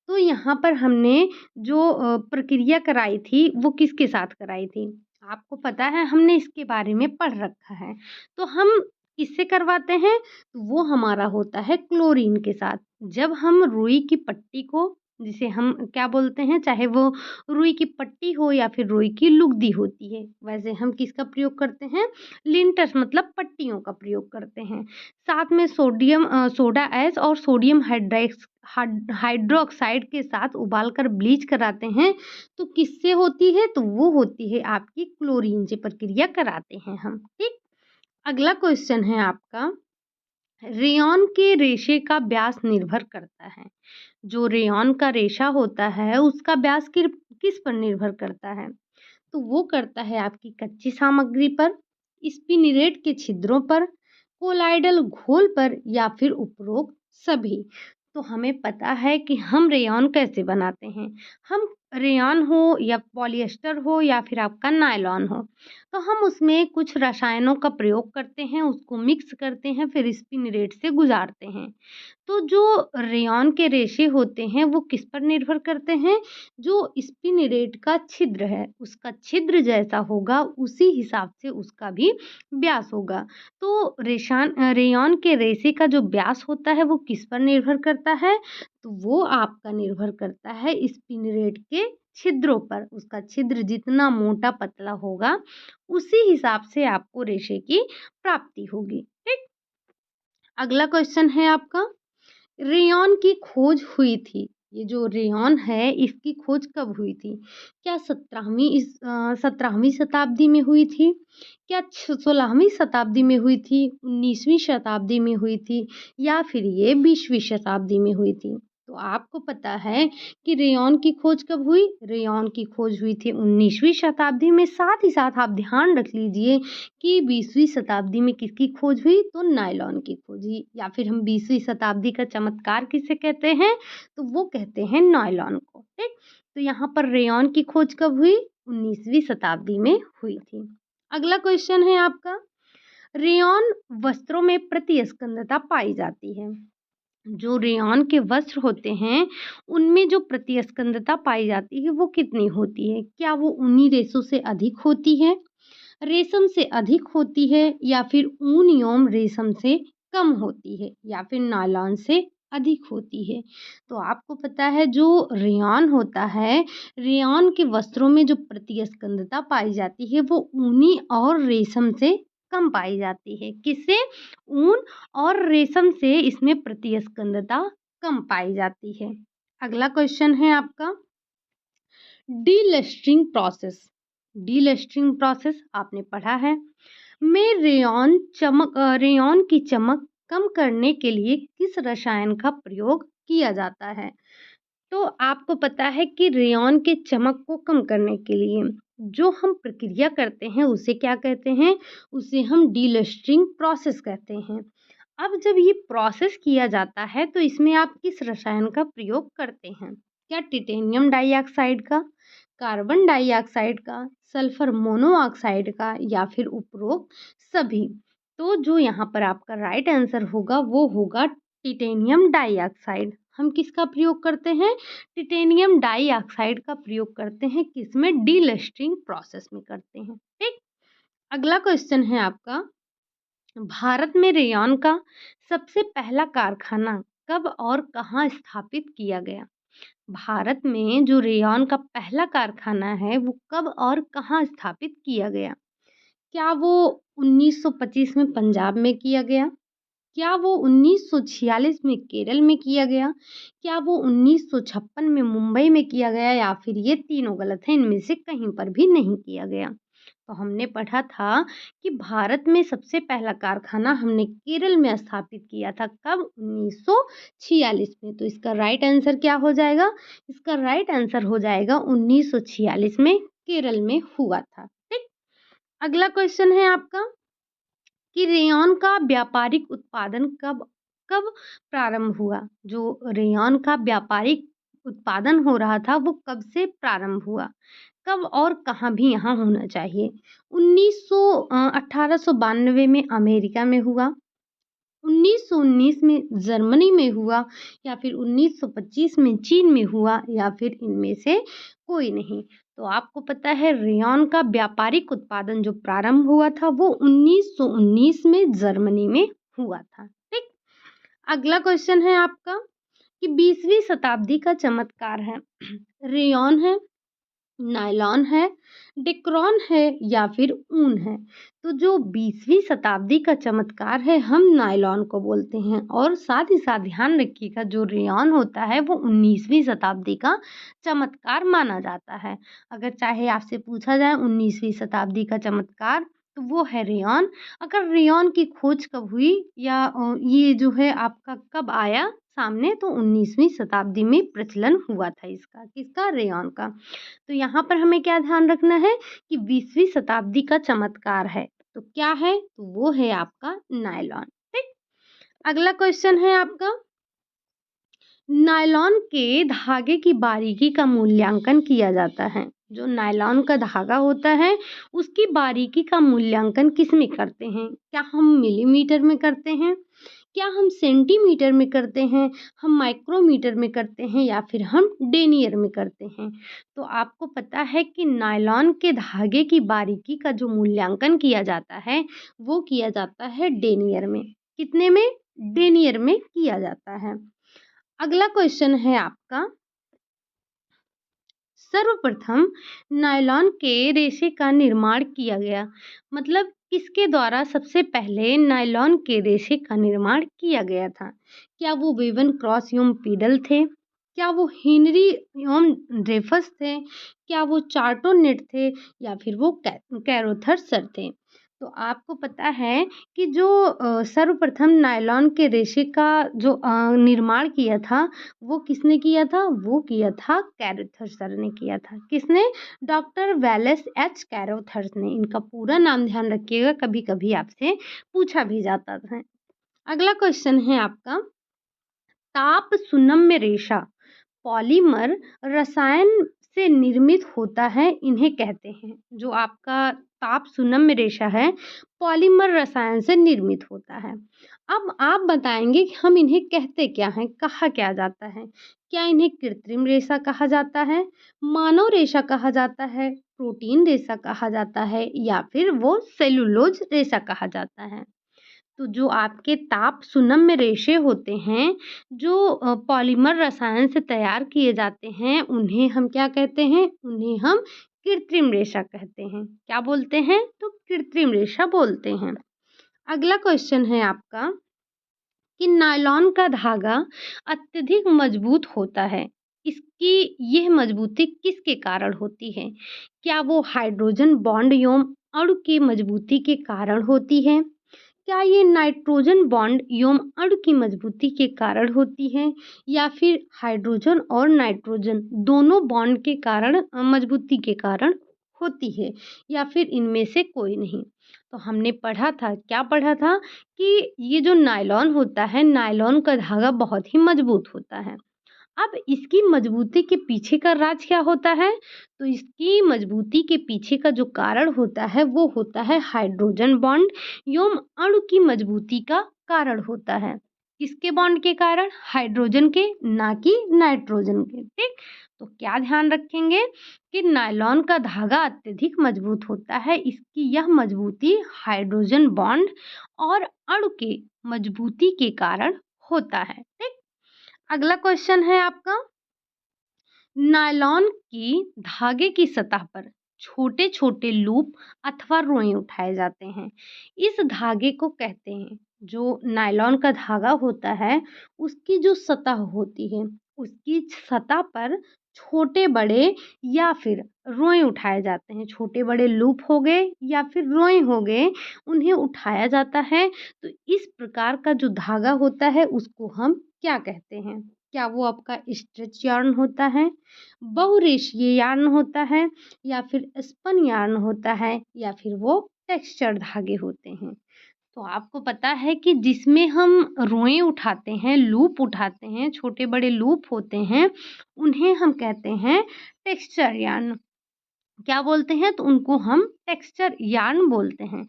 तो यहाँ पर हमने जो प्रक्रिया कराई थी वो किसके साथ कराई थी? आपको पता है, हमने इसके बारे में पढ़ रखा है। तो हम किससे करवाते हैं? तो वो हमारा होता है क्लोरीन के साथ। जब हम रुई की पट्टी को, जिसे हम क्या बोलते हैं, चाहे वो रुई की पट्टी हो या फिर रुई की लुगदी होती है, वैसे हम किसका प्रयोग करते हैं? लिंटर्स मतलब पट्टियों का प्रयोग करते हैं। साथ में सोडा ऐश और सोडियम हाइड्रोक्साइड के साथ उबालकर ब्लीच कराते हैं। तो किससे होती है? तो वो होती है आपकी क्लोरीन से प्रक्रिया कराते हैं हम। ठीक। अगला क्वेश्चन है आपका, रेयॉन के रेशे का व्यास निर्भर करता है। जो रेयॉन का रेशा होता है उसका व्यास किस पर निर्भर करता है? तो वो करता है आपकी कच्ची सामग्री पर, स्पिनिरेट के छिद्रों पर, कोलाइडल घोल पर या फिर उपरोक्त सभी। तो हमें पता है कि हम रेयॉन कैसे बनाते हैं। हम रेयॉन हो या पॉलिएस्टर हो या फिर आपका नायलॉन हो, तो हम उसमें कुछ रसायनों का प्रयोग करते हैं, उसको मिक्स करते हैं, फिर स्पिनिरेट से गुजारते हैं। तो जो रेयॉन के रेशे होते हैं वो किस पर निर्भर करते हैं? जो स्पिनिरेट का छिद्र है, उसका छिद्र जैसा होगा उसी हिसाब से उसका भी व्यास होगा। तो रेयॉन के रेशे का जो व्यास होता है वो किस पर निर्भर करता है? तो वो आपका निर्भर करता है स्पिनिरेट के छिद्रों पर। उसका छिद्र जितना मोटा पतला होगा उसी हिसाब से आपको रेशे की प्राप्ति होगी। ठीक। अगला क्वेश्चन है आपका, रेयॉन की खोज हुई थी। ये जो रेयॉन है इसकी खोज कब हुई थी? क्या 17वीं शताब्दी में हुई थी? क्या 16वीं शताब्दी में हुई थी? 19वीं शताब्दी में हुई थी? या फिर ये 20वीं शताब्दी में हुई थी? तो आपको पता है कि रेयॉन की खोज कब हुई? रेयॉन की खोज हुई थी 19वीं शताब्दी में। साथ ही साथ आप ध्यान रख लीजिए कि 20वीं शताब्दी में किसकी खोज हुई? तो नायलॉन की खोज हुई। या फिर हम 20वीं शताब्दी का चमत्कार किसे कहते हैं? तो वो कहते हैं नायलॉन को। ठीक। तो यहाँ पर रेयॉन की खोज कब हुई? 19वीं शताब्दी में हुई थी। अगला क्वेश्चन है आपका, रेयॉन वस्त्रों में प्रतिस्कंदता पाई जाती है। जो रेयॉन के वस्त्र होते हैं उनमें जो प्रतिस्कंदता पाई जाती है वो कितनी होती है? क्या वो ऊनी रेशों से अधिक होती है, रेशम से अधिक होती है, या फिर ऊन एवं रेशम से कम होती है, या फिर नायलॉन से अधिक होती है? तो आपको पता है जो रेयॉन होता है, रेयॉन के वस्त्रों में जो प्रतिस्कंदता पाई जाती है वो ऊनी और रेशम से कम पाई जाती है। किससे? ऊन और रेशम से इसमें प्रतिस्कंदता कम पाई जाती है। अगला क्वेश्चन है आपका, डीलस्टरिंग प्रोसेस। डीलस्टरिंग प्रोसेस आपने पढ़ा है। में रेयॉन की चमक कम करने के लिए किस रसायन का प्रयोग किया जाता है? तो आपको पता है कि रेयॉन के चमक को कम करने के लिए जो हम प्रक्रिया करते हैं उसे क्या कहते हैं? उसे हम डीलस्टरिंग प्रोसेस कहते हैं। अब जब ये प्रोसेस किया जाता है तो इसमें आप किस रसायन का प्रयोग करते हैं? क्या टिटेनियम डाइऑक्साइड का, कार्बन डाइऑक्साइड का, सल्फर मोनोऑक्साइड का, या फिर उपरोक्त सभी? तो जो यहाँ पर आपका राइट आंसर होगा वो होगा टिटेनियम डाइऑक्साइड। हम किसका प्रयोग करते हैं? टिटेनियम डाइऑक्साइड का प्रयोग करते हैं। किसमें? डीलस्टरिंग प्रोसेस में करते हैं। ठीक। अगला क्वेश्चन है आपका, भारत में रेयॉन का सबसे पहला कारखाना कब और कहाँ स्थापित किया गया? भारत में जो रेयॉन का पहला कारखाना है वो कब और कहाँ स्थापित किया गया? क्या वो 1925 में पंजाब में किया गया? क्या वो 1946 में केरल में किया गया? क्या वो 1956 में मुंबई में किया गया, या फिर ये तीनों गलत हैं, इनमें से कहीं पर भी नहीं किया गया? तो हमने पढ़ा था कि भारत में सबसे पहला कारखाना हमने केरल में स्थापित किया था। कब? 1946 में। तो इसका राइट आंसर क्या हो जाएगा? इसका राइट आंसर हो जाएगा 1946 में केरल में हुआ था। ठीक। अगला क्वेश्चन है आपका कि रेयॉन का व्यापारिक उत्पादन कब कब प्रारंभ हुआ? जो रेयॉन का व्यापारिक उत्पादन हो रहा था वो कब से प्रारंभ हुआ? कब और कहाँ भी यहाँ होना चाहिए? 1892 में अमेरिका में हुआ, 1919 में जर्मनी में हुआ, या फिर 1925 में चीन में हुआ, या फिर इनमें से कोई नहीं? तो आपको पता है रेयॉन का व्यापारिक उत्पादन जो प्रारंभ हुआ था वो 1919 में जर्मनी में हुआ था। ठीक। अगला क्वेश्चन है आपका कि 20वीं शताब्दी का चमत्कार है, रेयॉन है, नायलॉन है, डेक्रोन है, या फिर ऊन है? तो जो 20वीं शताब्दी का चमत्कार है हम नायलॉन को बोलते हैं। और साथ ही साथ ध्यान रखिएगा जो रेयॉन होता है वो 19वीं शताब्दी का चमत्कार माना जाता है। अगर चाहे आपसे पूछा जाए 19वीं शताब्दी का चमत्कार तो वो है रेयॉन। अगर रेयॉन की खोज कब हुई या ये जो है आपका कब आया सामने, तो 19वीं शताब्दी में प्रचलन हुआ था इसका, किसका? रेयॉन का। तो यहाँ पर हमें क्या ध्यान रखना है कि 20वीं शताब्दी का चमत्कार है। तो क्या है? तो वो है आपका नायलॉन। ठीक। अगला क्वेश्चन है आपका, नायलॉन के धागे की बारीकी का मूल्यांकन किया जाता है। जो नायलॉन का धागा होता है उसकी बारीकी का मूल्यांकन किस में करते हैं? क्या हम मिलीमीटर में करते हैं, क्या हम सेंटीमीटर में करते हैं, हम माइक्रोमीटर में करते हैं, या फिर हम डेनियर में करते हैं? तो आपको पता है कि नायलॉन के धागे की बारीकी का जो मूल्यांकन किया जाता है वो किया जाता है डेनियर में। कितने में? डेनियर में किया जाता है। अगला क्वेश्चन है आपका, सर्वप्रथम नायलॉन के रेशे का निर्माण किया गया, मतलब किसके द्वारा सबसे पहले नायलॉन के रेशे का निर्माण किया गया था? क्या वो वेवन क्रॉस एवं पीडल थे, क्या वो हेनरी एवं ड्रेफस थे, क्या वो चार्टोनेट थे, या फिर वो कैरोथर सर थे? तो आपको पता है कि जो सर्वप्रथम नायलॉन के रेशे का जो निर्माण किया था वो किसने किया था? वो किया था कैरोथर सर ने किया था। किसने? डॉक्टर वेलेस एच कैरोथर ने। इनका पूरा नाम ध्यान रखिएगा, कभी कभी आपसे पूछा भी जाता है। अगला क्वेश्चन है आपका, ताप सुनम्य रेशा पॉलीमर रसायन से निर्मित होता है, इन्हें कहते हैं। जो आपका ताप सुनम्य रेशा है पॉलीमर रसायन से निर्मित होता है। अब आप बताएंगे कि हम इन्हें कहते क्या हैं, कहा क्या जाता है? क्या इन्हें कृत्रिम रेशा कहा जाता है, मानव रेशा कहा जाता है, प्रोटीन रेशा कहा जाता है, या फिर वो सेलुलोज रेशा कहा जाता है? तो जो आपके ताप सुनम्य रेशे होते हैं, जो पॉलीमर रसायन से तैयार किए जाते हैं, उन्हें हम क्या कहते हैं? उन्हें हम कृत्रिम रेशा कहते हैं। क्या बोलते हैं? तो कृत्रिम रेशा बोलते हैं। अगला क्वेश्चन है आपका कि नायलॉन का धागा अत्यधिक मजबूत होता है। इसकी यह मजबूती किसके कारण होती है? क्या वो हाइड्रोजन बॉन्ड एवं अणु की मजबूती के कारण होती है? क्या ये नाइट्रोजन बॉन्ड एवं अणु की मजबूती के कारण होती है, या फिर हाइड्रोजन और नाइट्रोजन दोनों बॉन्ड के कारण मजबूती के कारण होती है, या फिर इनमें से कोई नहीं? तो हमने पढ़ा था, क्या पढ़ा था कि ये जो नायलॉन होता है, नायलॉन का धागा बहुत ही मजबूत होता है। अब इसकी मजबूती के पीछे का राज क्या होता है? तो इसकी मजबूती के पीछे का जो कारण होता है वो होता है हाइड्रोजन बॉन्ड एवं अणु की मजबूती का कारण होता है। किसके बॉन्ड के कारण? हाइड्रोजन के, ना कि नाइट्रोजन के। ठीक। तो क्या ध्यान रखेंगे कि नायलॉन का धागा अत्यधिक मजबूत होता है, इसकी यह मजबूती हाइड्रोजन बॉन्ड और अणु के मजबूती के कारण होता है। ठीक। अगला क्वेश्चन है आपका, नायलॉन की धागे की सतह पर छोटे छोटे लूप अथवा रोए उठाए जाते हैं। इस धागे को कहते हैं, जो नायलॉन का धागा होता है उसकी जो सतह होती है उसकी सतह पर छोटे बड़े या फिर रोए उठाए जाते हैं। छोटे बड़े लूप हो गए या फिर रोए हो गए, उन्हें उठाया जाता है। तो इस प्रकार का जो धागा होता है उसको हम क्या कहते हैं? क्या वो आपका स्ट्रेच यार्न होता है, बहुरेशीय यार्न होता है, या फिर स्पन यार्न होता है, या फिर वो टेक्सचर धागे होते हैं? तो आपको पता है कि जिसमें हम रोए उठाते हैं, लूप उठाते हैं, छोटे बड़े लूप होते हैं, उन्हें हम कहते हैं टेक्सचर यार्न। क्या बोलते हैं? तो उनको हम टेक्सचर यार्न बोलते हैं।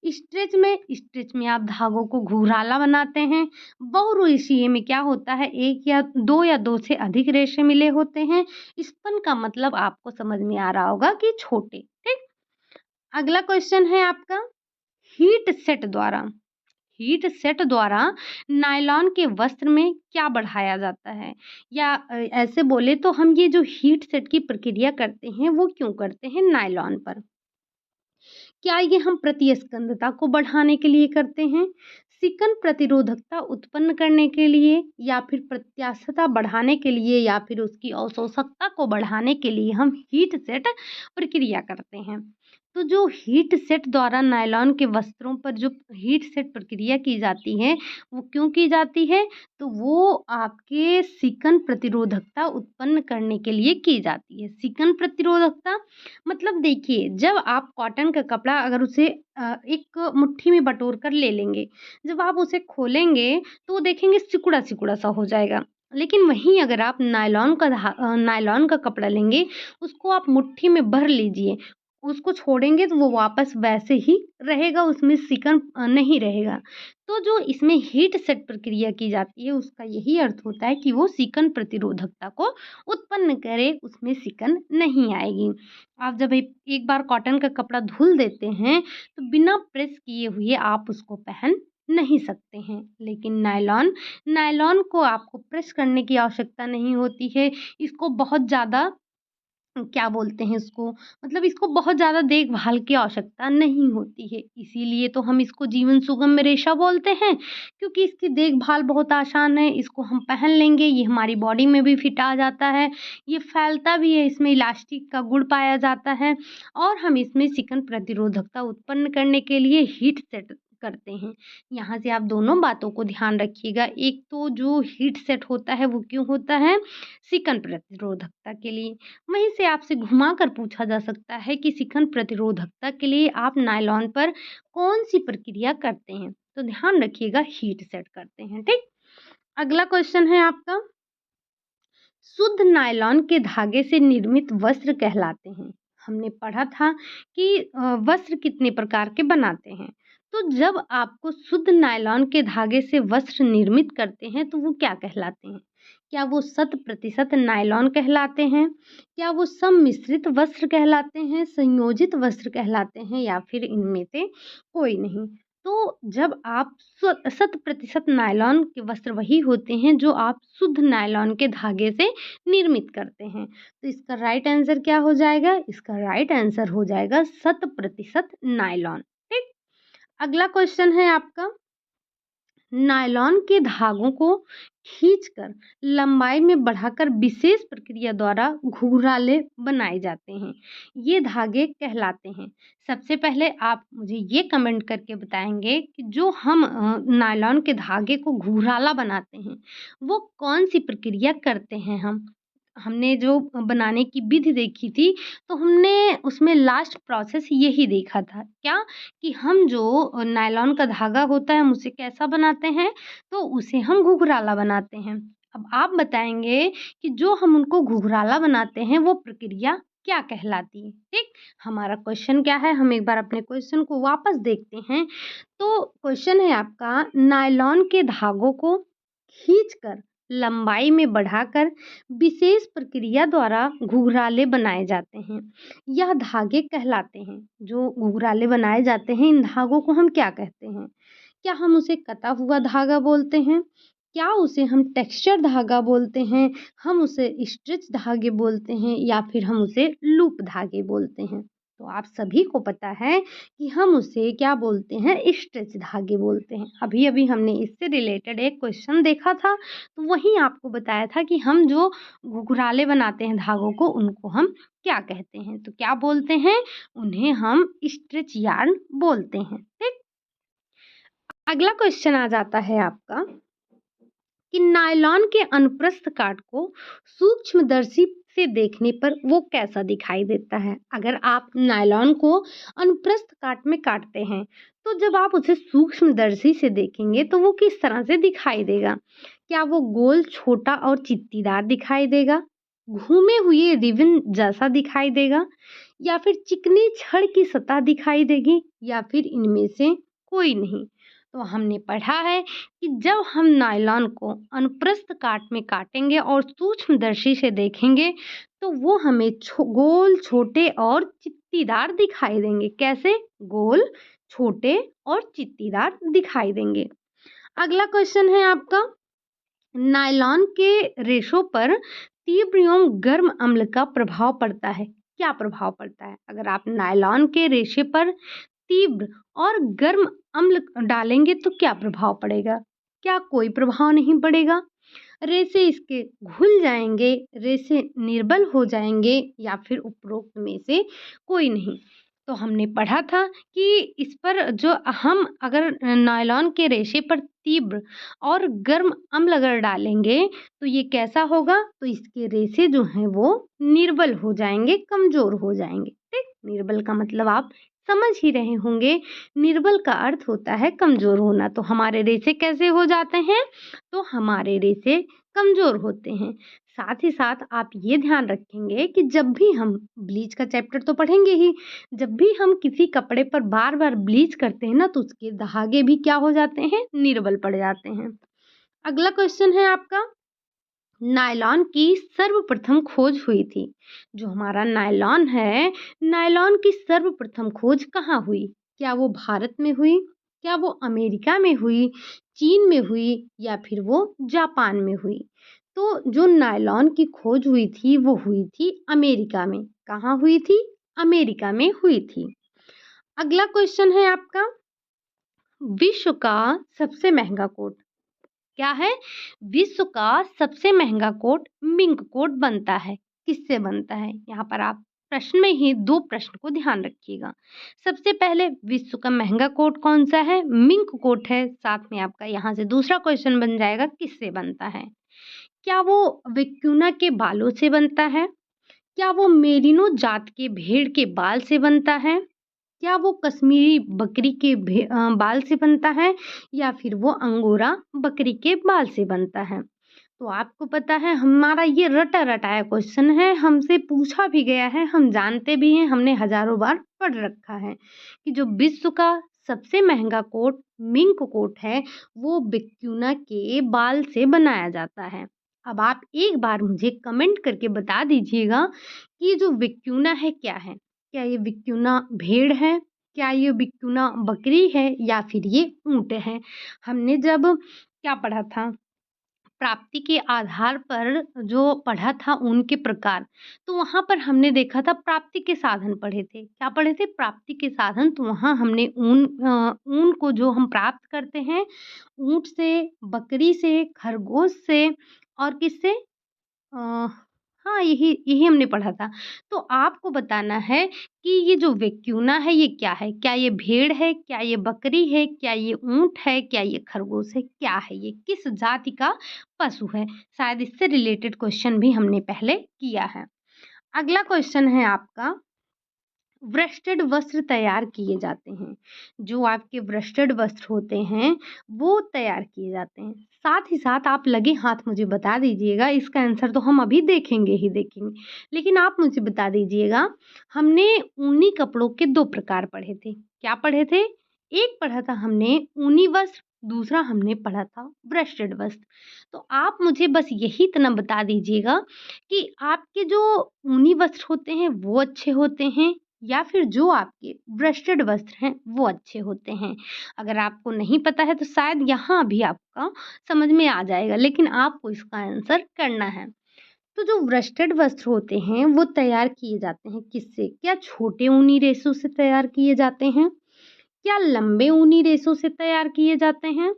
स्ट्रेच में आप धागों को घुघराला बनाते हैं। बहुरेशीय में क्या होता है, एक या दो से अधिक रेशे मिले होते हैं। स्पन का मतलब आपको समझ में आ रहा होगा कि छोटे। ठीक। अगला क्वेश्चन है आपका, हीट सेट द्वारा नायलॉन के वस्त्र में क्या बढ़ाया जाता है? या ऐसे बोले तो हम ये जो हीट सेट की प्रक्रिया करते हैं वो क्यों करते हैं नायलॉन पर? क्या ये हम प्रतिस्पंदता को बढ़ाने के लिए करते हैं, सिकन प्रतिरोधकता उत्पन्न करने के लिए, या फिर प्रत्यास्थता बढ़ाने के लिए, या फिर उसकी अवशोषकता को बढ़ाने के लिए हम हीट सेट प्रक्रिया करते हैं? तो जो हीट सेट द्वारा नायलॉन के वस्त्रों पर जो हीट सेट प्रक्रिया की जाती है, वो क्यों की जाती है? तो वो आपके सिकन प्रतिरोधकता उत्पन्न करने के लिए की जाती है। सिकन प्रतिरोधकता मतलब देखिए, जब आप कॉटन का कपड़ा अगर उसे एक मुट्ठी में बटोर कर ले लेंगे, जब आप उसे खोलेंगे तो वो देखेंगे सिकुड़ा-सिकुड़ा सा हो जाएगा। लेकिन वहीं अगर आप नायलॉन का कपड़ा लेंगे, उसको आप मुट्ठी में भर लीजिए, उसको छोड़ेंगे तो वो वापस वैसे ही रहेगा, उसमें सिकन नहीं रहेगा। तो जो इसमें हीट सेट प्रक्रिया की जाती है, उसका यही अर्थ होता है कि वो सिकन प्रतिरोधकता को उत्पन्न करे, उसमें सिकन नहीं आएगी। आप जब एक एक बार कॉटन का कपड़ा धुल देते हैं, तो बिना प्रेस किए हुए आप उसको पहन नहीं सकते हैं। लेकिन नायलॉन नायलॉन को आपको प्रेस करने की आवश्यकता नहीं होती है। इसको बहुत ज़्यादा क्या बोलते हैं इसको, मतलब इसको बहुत ज़्यादा देखभाल की आवश्यकता नहीं होती है। इसीलिए तो हम इसको जीवन सुगम रेशा बोलते हैं, क्योंकि इसकी देखभाल बहुत आसान है। इसको हम पहन लेंगे, ये हमारी बॉडी में भी फिट आ जाता है। ये फैलता भी है, इसमें इलास्टिक का गुण पाया जाता है और हम इसमें सिकन प्रतिरोधकता उत्पन्न करने के लिए हीट सेट करते हैं। यहाँ से आप दोनों बातों को ध्यान रखिएगा। एक तो जो हीट सेट होता है वो क्यों होता है? सिकन प्रतिरोधकता के लिए। वहीं से आपसे घुमा कर पूछा जा सकता है कि शिखन प्रतिरोधकता के लिए आप नायलॉन पर कौन-सी प्रक्रिया करते हैं? तो ध्यान रखिएगा, हीट सेट करते हैं, ठीक? अगला क्वेश्चन है आपका, शुद्ध नायलॉन के धागे से निर्मित वस्त्र कहलाते हैं। हमने पढ़ा था कि वस्त्र कितने प्रकार के बनाते हैं। तो जब आपको शुद्ध नायलॉन के धागे से वस्त्र निर्मित करते हैं तो वो क्या कहलाते हैं? क्या वो 100% नायलॉन कहलाते हैं? क्या वो सम्मिश्रित वस्त्र कहलाते हैं, संयोजित वस्त्र कहलाते हैं या फिर इनमें से कोई नहीं? तो जब आप 100% नायलॉन के वस्त्र वही होते हैं जो आप शुद्ध नायलॉन के धागे से निर्मित करते हैं। तो इसका राइट आंसर क्या हो जाएगा? इसका राइट आंसर हो जाएगा 100% नायलॉन। ठीक? अगला क्वेश्चन है आपका, नायलॉन के धागों को खींचकर लंबाई में बढ़ाकर विशेष प्रक्रिया द्वारा घुंघराले बनाए जाते हैं। ये धागे कहलाते हैं। सबसे पहले आप मुझे ये कमेंट करके बताएंगे कि जो हम नायलॉन के धागे को घुंघराला बनाते हैं, वो कौन सी प्रक्रिया करते हैं हम? हमने जो बनाने की विधि देखी थी, तो हमने उसमें लास्ट प्रोसेस यही देखा था। क्या? कि हम जो नायलॉन का धागा होता है हम उसे कैसा बनाते हैं? तो उसे हम घुघराला बनाते हैं। अब आप बताएँगे कि जो हम उनको घुघराला बनाते हैं वो प्रक्रिया क्या कहलाती है? ठीक? हमारा क्वेश्चन क्या है? हम एक बार अपने क्वेश्चन को वापस देखते हैं। तो क्वेश्चन है आपका, नायलॉन के धागों को खींचकर लंबाई में बढ़ाकर विशेष प्रक्रिया द्वारा घुघराले बनाए जाते हैं। यह धागे कहलाते हैं। जो घुघराले बनाए जाते हैं, इन धागों को हम क्या कहते हैं? क्या हम उसे कता हुआ धागा बोलते हैं? क्या उसे हम टेक्सचर धागा बोलते हैं? हम उसे स्टिच धागे बोलते हैं या फिर हम उसे लूप धागे बोलते हैं? तो आप सभी को पता है कि हम उसे क्या बोलते हैं? स्टिच धागे बोलते हैं। अभी-अभी हमने इससे रिलेटेड एक क्वेश्चन देखा था, तो वहीं आपको बताया था कि हम जो घुघराले बनाते हैं धागों को, उनको हम क्या कहते हैं? तो क्या बोलते हैं? उन्हें हम स्टिच यार्न बोलते हैं। ठीक? अगला क्वेश्चन आ जाता है आपका कि नायलॉन के अनुप्रस्थ काट को सूक्ष्मदर्शी से देखने पर वो कैसा दिखाई देता है? अगर आप नायलॉन को अनुप्रस्थ काट में काटते हैं, तो जब आप उसे सूक्ष्मदर्शी से देखेंगे तो वो किस तरह से दिखाई देगा? क्या वो गोल, छोटा और चित्तीदार दिखाई देगा? घूमे हुए रिबन जैसा दिखाई देगा? या फिर चिकनी छड़ की सतह दिखाई देगी? या फिर इनमें से कोई नहीं? तो हमने पढ़ा है कि जब हम नायलॉन को अनुप्रस्थ काट में काटेंगे और सूक्ष्मदर्शी से देखेंगे तो वो हमें गोल, छोटे और चित्तीदार दिखाई देंगे। कैसे? गोल, छोटे और चित्तीदार दिखाई देंगे। अगला क्वेश्चन है आपका, नायलॉन के रेशों पर तीव्र एवं गर्म अम्ल का प्रभाव पड़ता है। क्या प्रभाव पड़ता है? अगर आप नायलॉन के रेशे पर तीव्र और गर्म अम्ल डालेंगे तो क्या प्रभाव पड़ेगा? क्या कोई प्रभाव नहीं पड़ेगा? रेशे इसके घुल जाएंगे, रेशे निर्बल हो जाएंगे या फिर उपरोक्त में से कोई नहीं? तो हमने पढ़ा था कि इस पर जो हम अगर नायलॉन के रेशे पर तीव्र और गर्म अम्ल अगर डालेंगे तो ये कैसा होगा? तो इसके रेशे जो हैं वो निर्बल हो जाएँगे, कमज़ोर हो जाएँगे। ठीक? निर्बल का मतलब आप समझ ही रहे होंगे। निर्बल का अर्थ होता है कमज़ोर होना। तो हमारे रेशे कैसे हो जाते हैं? तो हमारे रेशे कमज़ोर होते हैं। साथ ही साथ आप ये ध्यान रखेंगे कि जब भी हम ब्लीच का चैप्टर तो पढ़ेंगे ही, जब भी हम किसी कपड़े पर बार-बार ब्लीच करते हैं ना तो उसके धागे भी क्या हो जाते हैं? निर्बल पड़ जाते हैं। अगला क्वेश्चन है आपका, नायलॉन की सर्वप्रथम खोज हुई थी। जो हमारा नायलॉन है, नायलॉन की सर्वप्रथम खोज कहाँ हुई? क्या वो भारत में हुई? क्या वो अमेरिका में हुई? चीन में हुई? या फिर वो जापान में हुई? तो जो नायलॉन की खोज हुई थी वो हुई थी अमेरिका में। कहाँ हुई थी? अमेरिका में हुई थी। अगला क्वेश्चन है आपका, विश्व का सबसे महंगा कोट क्या है? विश्व का सबसे महंगा कोट मिंक कोट बनता है। किससे बनता है? यहाँ पर आप प्रश्न में ही 2 प्रश्न को ध्यान रखिएगा। सबसे पहले विश्व का महंगा कोट कौन सा है? मिंक कोट है। साथ में आपका यहाँ से दूसरा क्वेश्चन बन जाएगा, किससे बनता है? क्या वो विक्यूना के बालों से बनता है? क्या वो मेरिनो जात के भेड़ के बाल से बनता है? क्या वो कश्मीरी बकरी के बाल से बनता है? या फिर वो अंगोरा बकरी के बाल से बनता है? तो आपको पता है हमारा ये रटा-रटाया क्वेश्चन है, हमसे पूछा भी गया है, हम जानते भी हैं, हमने हज़ारों बार पढ़ रखा है कि जो विश्व का सबसे महंगा कोट मिंक कोट है, वो विक्यूना के बाल से बनाया जाता है। अब आप एक बार मुझे कमेंट करके बता दीजिएगा कि जो विक्यूना है क्या है? क्या ये विक्यूना भेड़ है? क्या ये विक्यूना बकरी है या फिर ये ऊँट है? हमने जब क्या पढ़ा था? प्राप्ति के आधार पर जो पढ़ा था ऊन के प्रकार, तो वहाँ पर हमने देखा था प्राप्ति के साधन पढ़े थे। क्या पढ़े थे? प्राप्ति के साधन। तो वहाँ हमने ऊन को जो हम प्राप्त करते हैं, ऊँट से, बकरी से, खरगोश से और किससे? अ, हाँ, यही यही हमने पढ़ा था। तो आपको बताना है कि ये जो विक्यूना है ये क्या है? क्या ये भेड़ है? क्या ये बकरी है? क्या ये ऊँट है? क्या ये खरगोश है? क्या है ये? किस जाति का पशु है? शायद इससे रिलेटेड क्वेश्चन भी हमने पहले किया है। अगला क्वेश्चन है आपका, ब्रेस्टेड वस्त्र तैयार किए जाते हैं। जो आपके ब्रेस्टेड वस्त्र होते हैं, वो तैयार किए जाते हैं। साथ ही साथ आप लगे हाथ मुझे बता दीजिएगा, इसका आंसर तो हम अभी देखेंगे ही देखेंगे। लेकिन आप मुझे बता दीजिएगा, हमने ऊनी कपड़ों के 2 प्रकार पढ़े थे। क्या पढ़े थे? एक पढ़ा था हमने ऊनी वस्त्र, दूसरा हमने पढ़ा था ब्रेस्टेड वस्त्र। तो आप मुझे बस यही इतना बता दीजिएगा कि आपके जो ऊनी वस्त्र होते हैं, वो अच्छे होते हैं या फिर जो आपके ब्रेस्टेड वस्त्र हैं वो अच्छे होते हैं। अगर आपको नहीं पता है तो शायद यहाँ भी आपका समझ में आ जाएगा, लेकिन आपको इसका आंसर करना है। तो जो ब्रेस्टेड वस्त्र होते हैं वो तैयार किए जाते हैं किससे? क्या छोटे ऊनी रेशों से तैयार किए जाते हैं? क्या लंबे ऊनी रेशों से तैयार किए जाते हैं?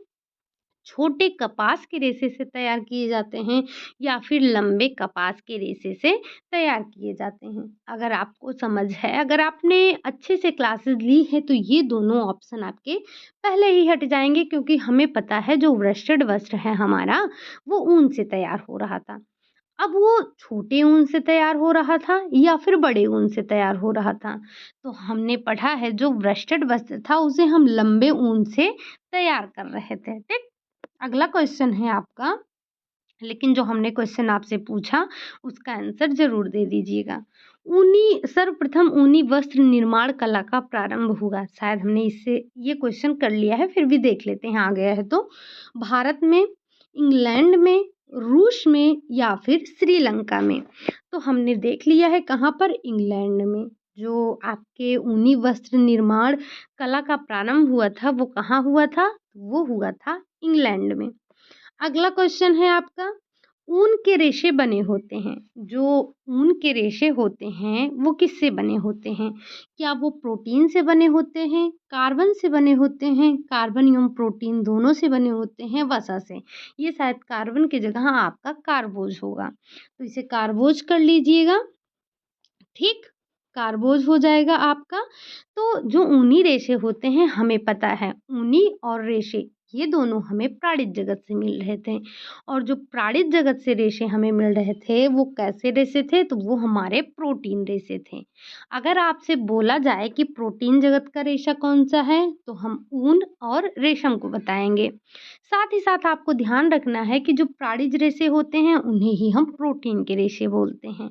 छोटे कपास के रेशे से तैयार किए जाते हैं या फिर लंबे कपास के रेशे से तैयार किए जाते हैं। अगर आपको समझ है, अगर आपने अच्छे से क्लासेस ली है तो ये दोनों ऑप्शन आपके पहले ही हट जाएँगे, क्योंकि हमें पता है जो वेस्टेड वस्त्र है हमारा वो ऊन से तैयार हो रहा था। अब वो छोटे ऊन से तैयार हो रहा था या फिर बड़े ऊन से तैयार हो रहा था। तो हमने पढ़ा है जो वेस्टेड वस्त्र था उसे हम लंबे ऊन से तैयार कर रहे थे। ठीक? अगला क्वेश्चन है आपका, लेकिन जो हमने क्वेश्चन आपसे पूछा उसका आंसर ज़रूर दे दीजिएगा। सर्वप्रथम ऊनी वस्त्र निर्माण कला का प्रारंभ हुआ। शायद हमने इससे ये क्वेश्चन कर लिया है, फिर भी देख लेते हैं आ गया है तो। भारत में, इंग्लैंड में, रूस में या फिर श्रीलंका में? तो हमने देख लिया है कहाँ पर? इंग्लैंड में। जो आपके ऊनी वस्त्र निर्माण कला का प्रारंभ हुआ था वो कहाँ हुआ था? वो हुआ था इंग्लैंड में। अगला क्वेश्चन है आपका, ऊन के रेशे बने होते हैं। जो ऊन के रेशे होते हैं वो किससे बने होते हैं? क्या वो प्रोटीन से बने होते हैं, कार्बन से बने होते हैं, कार्बन एवं प्रोटीन दोनों से बने होते हैं, वसा से? ये शायद कार्बन की जगह आपका कार्बोज होगा, तो इसे कार्बोज कर लीजिएगा। ठीक। कार्बोज हो जाएगा आपका। तो जो ऊनी रेशे होते हैं हमें पता है, ऊनी और रेशे ये दोनों हमें प्राणिज जगत से मिल रहे थे, और जो प्राणिज जगत से रेशे हमें मिल रहे थे वो कैसे रेशे थे, तो वो हमारे प्रोटीन रेशे थे। अगर आपसे बोला जाए कि प्रोटीन जगत का रेशा कौन सा है, तो हम ऊन और रेशम को बताएंगे। साथ ही साथ आपको ध्यान रखना है कि जो प्राणिज रेशे होते हैं उन्हें ही हम प्रोटीन के रेशे बोलते हैं।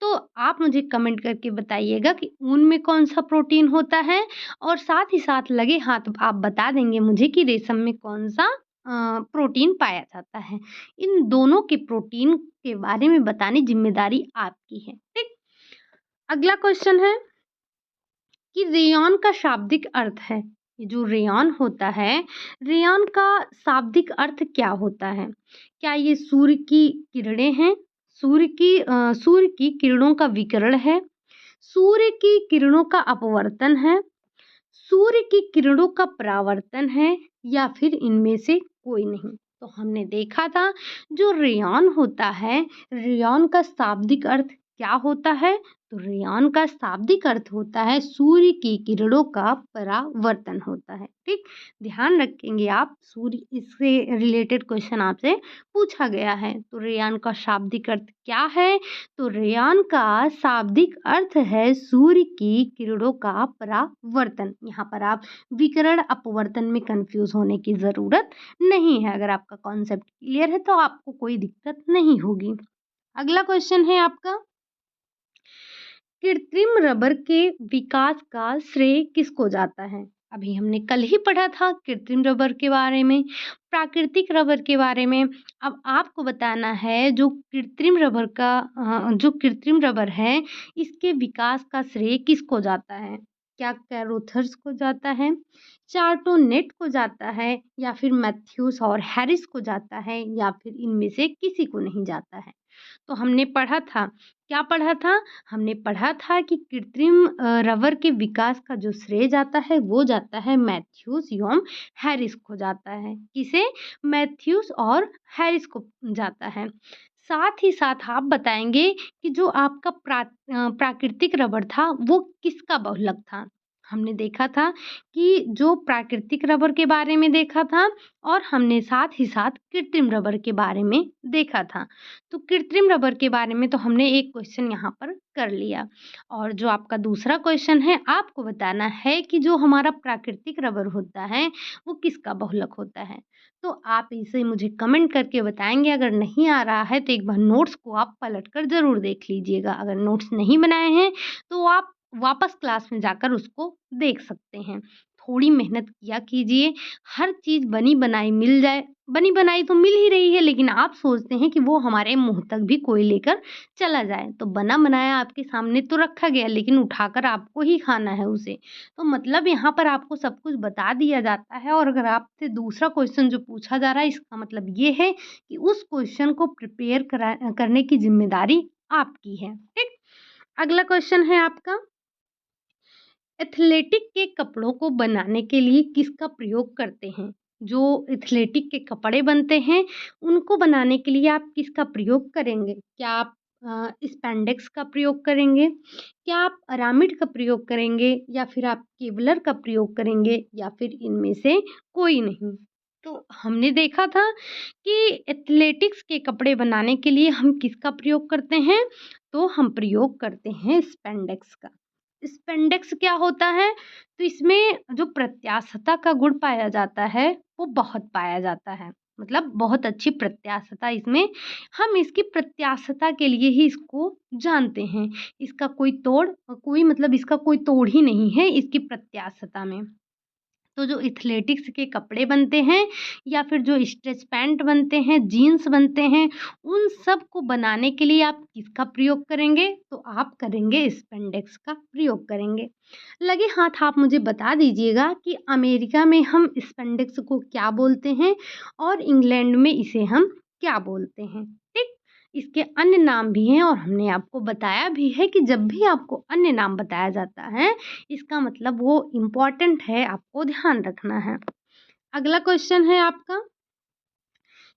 तो आप मुझे कमेंट करके बताइएगा कि ऊन में कौन-सा प्रोटीन होता है, और साथ ही साथ लगे हाथ आप बता देंगे मुझे कि रेशम में कौन-सा प्रोटीन पाया जाता है। इन दोनों के प्रोटीन के बारे में बताने ज़िम्मेदारी आपकी है, ठीक? अगला क्वेश्चन है कि रेयॉन का शाब्दिक अर्थ है। ये जो रेयॉन होता है, रेयॉन का शाब्दिक अर्थ क्या होता है? क्या ये सूर्य की किरणें हैं? सूर्य की किरणों का विकिरण है? सूर्य की किरणों का अपवर्तन है? सूर्य की किरणों का परावर्तन है, या फिर इनमें से कोई नहीं? तो हमने देखा था जो रेयॉन होता है, रेयॉन का शाब्दिक अर्थ क्या होता है? तो रेयॉन का शाब्दिक अर्थ होता है सूर्य की किरणों का परावर्तन होता है, ठीक? ध्यान रखेंगे आप, सूर्य इससे रिलेटेड क्वेश्चन आपसे पूछा गया है। तो रेयॉन का शाब्दिक अर्थ क्या है? तो रेयॉन का शाब्दिक अर्थ है सूर्य की किरणों का परावर्तन। यहाँ पर आप विकिरण अपवर्तन में कंफ्यूज होने की ज़रूरत नहीं है। अगर आपका कॉन्सेप्ट क्लियर है तो आपको कोई दिक्कत नहीं होगी। अगला क्वेश्चन है आपका, कृत्रिम रबर के विकास का श्रेय किसको जाता है? अभी हमने कल ही पढ़ा था कृत्रिम रबर के बारे में, प्राकृतिक रबर के बारे में। अब आपको बताना है जो कृत्रिम रबर है, इसके विकास का श्रेय किसको जाता है? क्या कैरोथर्स को जाता है, चार्टोनेट को जाता है, या फिर मैथ्यूस और हैरिस को जाता है, या फिर इनमें से किसी को नहीं जाता है? तो हमने पढ़ा था, क्या पढ़ा था? हमने पढ़ा था कि कृत्रिम रबर के विकास का जो श्रेय जाता है वो जाता है मैथ्यूस एवं हैरिस को जाता है। किसे? मैथ्यूस और हैरिस को जाता है। साथ ही साथ आप बताएँगे कि जो आपका प्राकृतिक रबर था वो किसका बहुलक था? हमने देखा था कि जो प्राकृतिक रबर के बारे में देखा था, और हमने साथ ही साथ कृत्रिम रबर के बारे में देखा था। तो कृत्रिम रबर के बारे में तो हमने एक क्वेश्चन यहाँ पर कर लिया, और जो आपका दूसरा क्वेश्चन है आपको बताना है कि जो हमारा प्राकृतिक रबर होता है वो किसका बहुलक होता है। तो आप इसे मुझे कमेंट करके बताएंगे। अगर नहीं आ रहा है तो एक बार नोट्स को आप पलट कर ज़रूर देख लीजिएगा। अगर नोट्स नहीं बनाए हैं तो आप वापस क्लास में जाकर उसको देख सकते हैं। थोड़ी मेहनत किया कीजिए, हर चीज़ बनी बनाई मिल जाए, बनी बनाई तो मिल ही रही है, लेकिन आप सोचते हैं कि वो हमारे मुँह तक भी कोई लेकर चला जाए। तो बना बनाया आपके सामने तो रखा गया, लेकिन उठाकर आपको ही खाना है उसे। तो मतलब यहाँ पर आपको सब कुछ बता दिया जाता है, और अगर आपसे दूसरा क्वेश्चन जो पूछा जा रहा है इसका मतलब ये है कि उस क्वेश्चन को प्रिपेयर करने की ज़िम्मेदारी आपकी है, ठीक? अगला क्वेश्चन है आपका, एथलेटिक के कपड़ों को बनाने के लिए किसका प्रयोग करते हैं? जो एथलेटिक के कपड़े बनते हैं, उनको बनाने के लिए आप किसका प्रयोग करेंगे? क्या आप स्पैंडेक्स का प्रयोग करेंगे? क्या आप अरामिड का प्रयोग करेंगे? या फिर आप केवलर का प्रयोग करेंगे? या फिर इनमें से कोई नहीं? तो हमने देखा था कि एथलेटिक्स के कपड़े बनाने के लिए हम किसका प्रयोग करते हैं? तो हम प्रयोग करते हैं स्पैंडेक्स का। स्पेंडेक्स क्या होता है? तो इसमें जो प्रत्यास्थता का गुण पाया जाता है, वो बहुत पाया जाता है। मतलब बहुत अच्छी प्रत्यास्थता इसमें, हम इसकी प्रत्यास्थता के लिए ही इसको जानते हैं। इसका कोई तोड़ ही नहीं है इसकी प्रत्यास्थता में। तो जो एथलेटिक्स के कपड़े बनते हैं, या फिर जो स्ट्रेच पैंट बनते हैं, जीन्स बनते हैं, उन सब को बनाने के लिए आप किसका प्रयोग करेंगे? तो आप करेंगे स्पेंडेक्स का प्रयोग करेंगे। लगे हाथ आप मुझे बता दीजिएगा कि अमेरिका में हम स्पेंडेक्स को क्या बोलते हैं, और इंग्लैंड में इसे हम क्या बोलते हैं, ठीक? इसके अन्य नाम भी हैं, और हमने आपको बताया भी है कि जब भी आपको अन्य नाम बताया जाता है इसका मतलब वो इम्पोर्टेंट है, आपको ध्यान रखना है। अगला क्वेश्चन है आपका,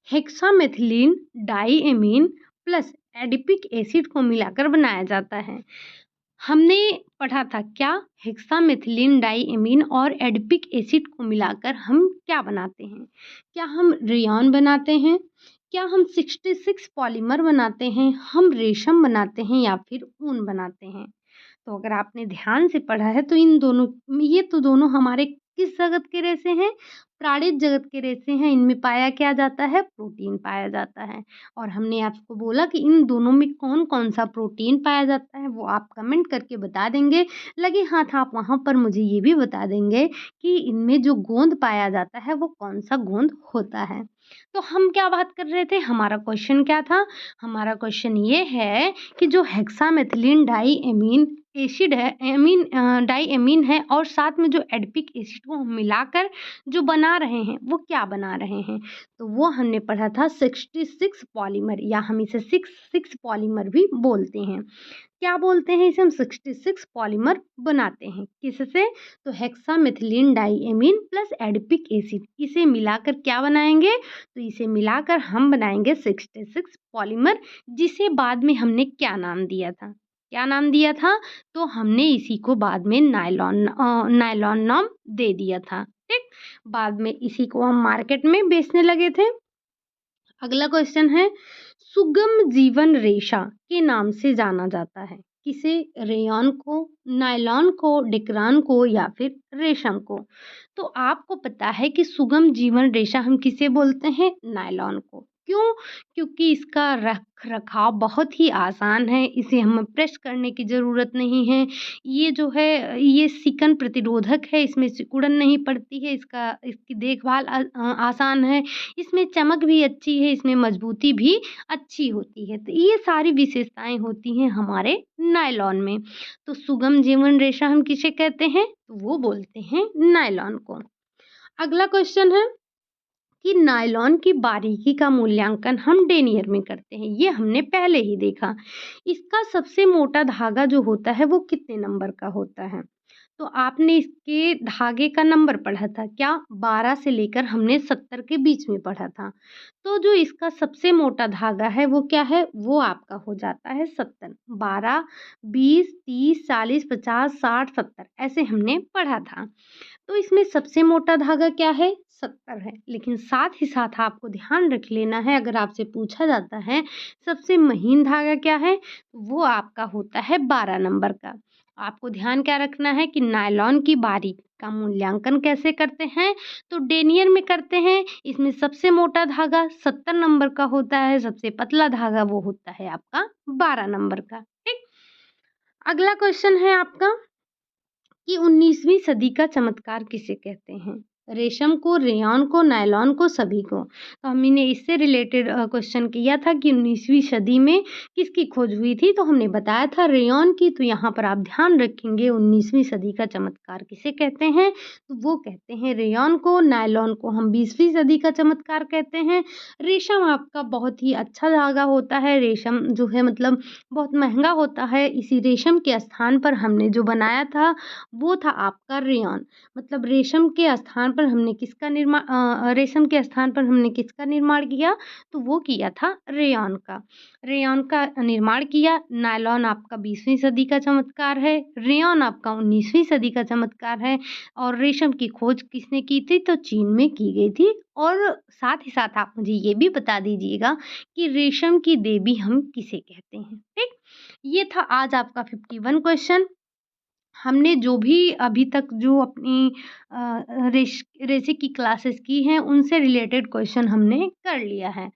hexamethylene diamine plus adipic acid को मिलाकर बनाया जाता है। हमने पढ़ा था क्या, हेक्सामेथिलीन डाइएमीन और एडिपिक एसिड को मिलाकर हम क्या बनाते हैं? क्या हम रेयॉन बनाते हैं? क्या हम 66 पॉलीमर बनाते हैं? हम रेशम बनाते हैं या फिर ऊन बनाते हैं? तो अगर आपने ध्यान से पढ़ा है तो इन दोनों, ये तो दोनों हमारे किस जगत के रेशे हैं? प्राणिज जगत के रेशे हैं। इनमें पाया क्या जाता है? प्रोटीन पाया जाता है। और हमने आपको बोला कि इन दोनों में कौन-कौन सा प्रोटीन पाया जाता है, वो आप कमेंट करके बता देंगे। लगे हाथ आप वहाँ पर मुझे ये भी बता देंगे कि इनमें जो गोंद पाया जाता है वो कौन-सा गोंद होता है। तो हम क्या बात कर रहे थे? हमारा क्वेश्चन क्या था? हमारा क्वेश्चन ये है कि जो हेक्सामेथिलीन डाइएमीन एसिड है, डाइएमीन है और साथ में जो एडिपिक एसिड को हम मिलाकर जो बना रहे हैं, वो क्या बना रहे हैं? तो वो हमने पढ़ा था 66 पॉलीमर, या हम इसे 66 पॉलीमर भी बोलते हैं। क्या बोलते हैं इसे? हम 66 पॉलीमर बनाते हैं। किससे? तो hexamethylene diamine plus adipic acid, इसे मिलाकर क्या बनाएंगे? तो इसे मिलाकर हम बनाएंगे 66 पॉलीमर, जिसे बाद में हमने क्या नाम दिया था? क्या नाम दिया था? तो हमने इसी को बाद में नायलॉन नाम दे दिया था। ठीक, बाद में इसी को हम मार्केट में बेचने लगे थे। अगला क्वेश्चन है, सुगम जीवन रेशा के नाम से जाना जाता है किसे? रेयॉन को, नायलॉन को, डिक्रान को या फिर रेशम को? तो आपको पता है कि सुगम जीवन रेशा हम किसे बोलते हैं? नायलॉन को। क्यों? क्योंकि इसका रख रखाव बहुत ही आसान है, इसे हमें प्रेस करने की ज़रूरत नहीं है। ये जो है ये सिकन प्रतिरोधक है, इसमें सिकुड़न नहीं पड़ती है, इसकी देखभाल आसान है, इसमें चमक भी अच्छी है, इसमें मजबूती भी अच्छी होती है। तो ये सारी विशेषताएँ होती हैं हमारे नायलॉन में। तो सुगम जीवन रेशा हम किसे कहते हैं? तो वो बोलते हैं नायलॉन को। अगला क्वेश्चन है कि नायलॉन की बारीकी का मूल्यांकन हम डेनियर में करते हैं। ये हमने पहले ही देखा। इसका सबसे मोटा धागा जो होता है वो कितने नंबर का होता है? तो आपने इसके धागे का नंबर पढ़ा था क्या? 12 से लेकर हमने 70 के बीच में पढ़ा था। तो जो इसका सबसे मोटा धागा है वो क्या है? वो आपका हो जाता है 70। 12, 20, 30, 40, 50, 60, 70 ऐसे हमने पढ़ा था। तो इसमें सबसे मोटा धागा क्या है? 70 है। लेकिन साथ ही साथ आपको ध्यान रख लेना है, अगर आपसे पूछा जाता है सबसे महीन धागा क्या है? वो आपका होता है 12 नंबर का। आपको ध्यान क्या रखना है कि नायलॉन की बारीकी का मूल्यांकन कैसे करते हैं? तो डेनियर में करते हैं। इसमें सबसे मोटा धागा 70 नंबर का होता है, सबसे पतला धागा वो होता है आपका 12 नंबर का। ठीक? अगला क्वेश्चन है आपका कि 19वीं सदी का चमत्कार किसे कहते हैं? रेशम को, रेयॉन को, नायलॉन को, सभी को। तो हमने इससे रिलेटेड क्वेश्चन किया था कि 19वीं सदी में किसकी खोज हुई थी? तो हमने बताया था रेयॉन की। तो यहाँ पर आप ध्यान रखेंगे 19वीं सदी का चमत्कार किसे कहते हैं? तो वो कहते हैं रेयॉन को। नायलॉन को हम 20वीं सदी का चमत्कार कहते हैं। रेशम आपका बहुत ही अच्छा धागा होता है। रेशम जो है मतलब बहुत महँगा होता है। इसी रेशम के स्थान पर हमने जो बनाया था वो था आपका रेयॉन। मतलब रेशम के स्थान पर हमने किसका निर्माण किया? तो वो किया था रेयॉन का। रेयॉन का निर्माण किया। नायलॉन आपका 20वीं सदी का चमत्कार है। रेयॉन आपका 19वीं सदी का चमत्कार है। और रेशम की खोज किसने की थी? तो चीन में की गई थी। और साथ ही साथ आप मुझे ये भी बता दीजिएगा कि रेशम की देवी हम किसे कहते हैं? ठीक? ये था आज आपका 51 क्वेश्चन। हमने जो भी अभी तक जो अपनी रेसिक की क्लासेस की हैं उनसे रिलेटेड क्वेश्चन हमने कर लिया है।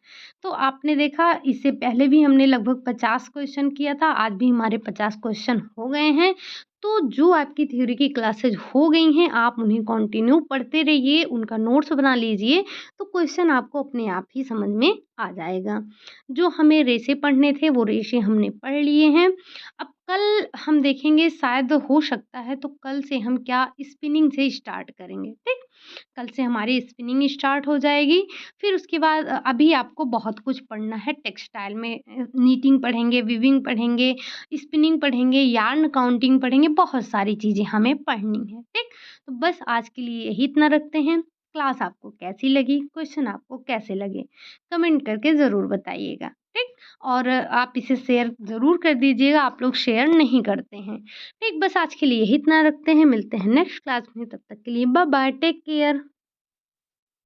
तो आपने देखा इससे पहले भी हमने लगभग 50 क्वेश्चन किया था, आज भी हमारे 50 क्वेश्चन हो गए हैं। तो जो आपकी थ्योरी की क्लासेस हो गई हैं आप उन्हें कंटिन्यू पढ़ते रहिए, उनका नोट्स बना लीजिए, तो क्वेश्चन आपको अपने आप ही समझ में आ जाएगा। जो हमें रेशे पढ़ने थे वो रेशे हमने पढ़ लिए हैं। अब कल हम देखेंगे, शायद हो सकता है तो कल से हम क्या स्पिनिंग से स्टार्ट करेंगे। ठीक, कल से हमारी स्पिनिंग स्टार्ट हो जाएगी। फिर उसके बाद अभी आपको बहुत कुछ पढ़ना है टेक्सटाइल में। नीटिंग पढ़ेंगे, वीविंग पढ़ेंगे, स्पिनिंग पढ़ेंगे, यार्न काउंटिंग पढ़ेंगे, बहुत सारी चीज़ें हमें पढ़नी है। ठीक, तो बस आज के लिए यही इतना रखते हैं। क्लास आपको कैसी लगी, क्वेश्चन आपको कैसे लगे, कमेंट करके ज़रूर बताइएगा। ठीक, और आप इसे शेयर ज़रूर कर दीजिएगा, आप लोग शेयर नहीं करते हैं। ठीक, बस आज के लिए यही इतना रखते हैं, मिलते हैं नेक्स्ट क्लास में, तब तक के लिए बाय बाय, टेक केयर।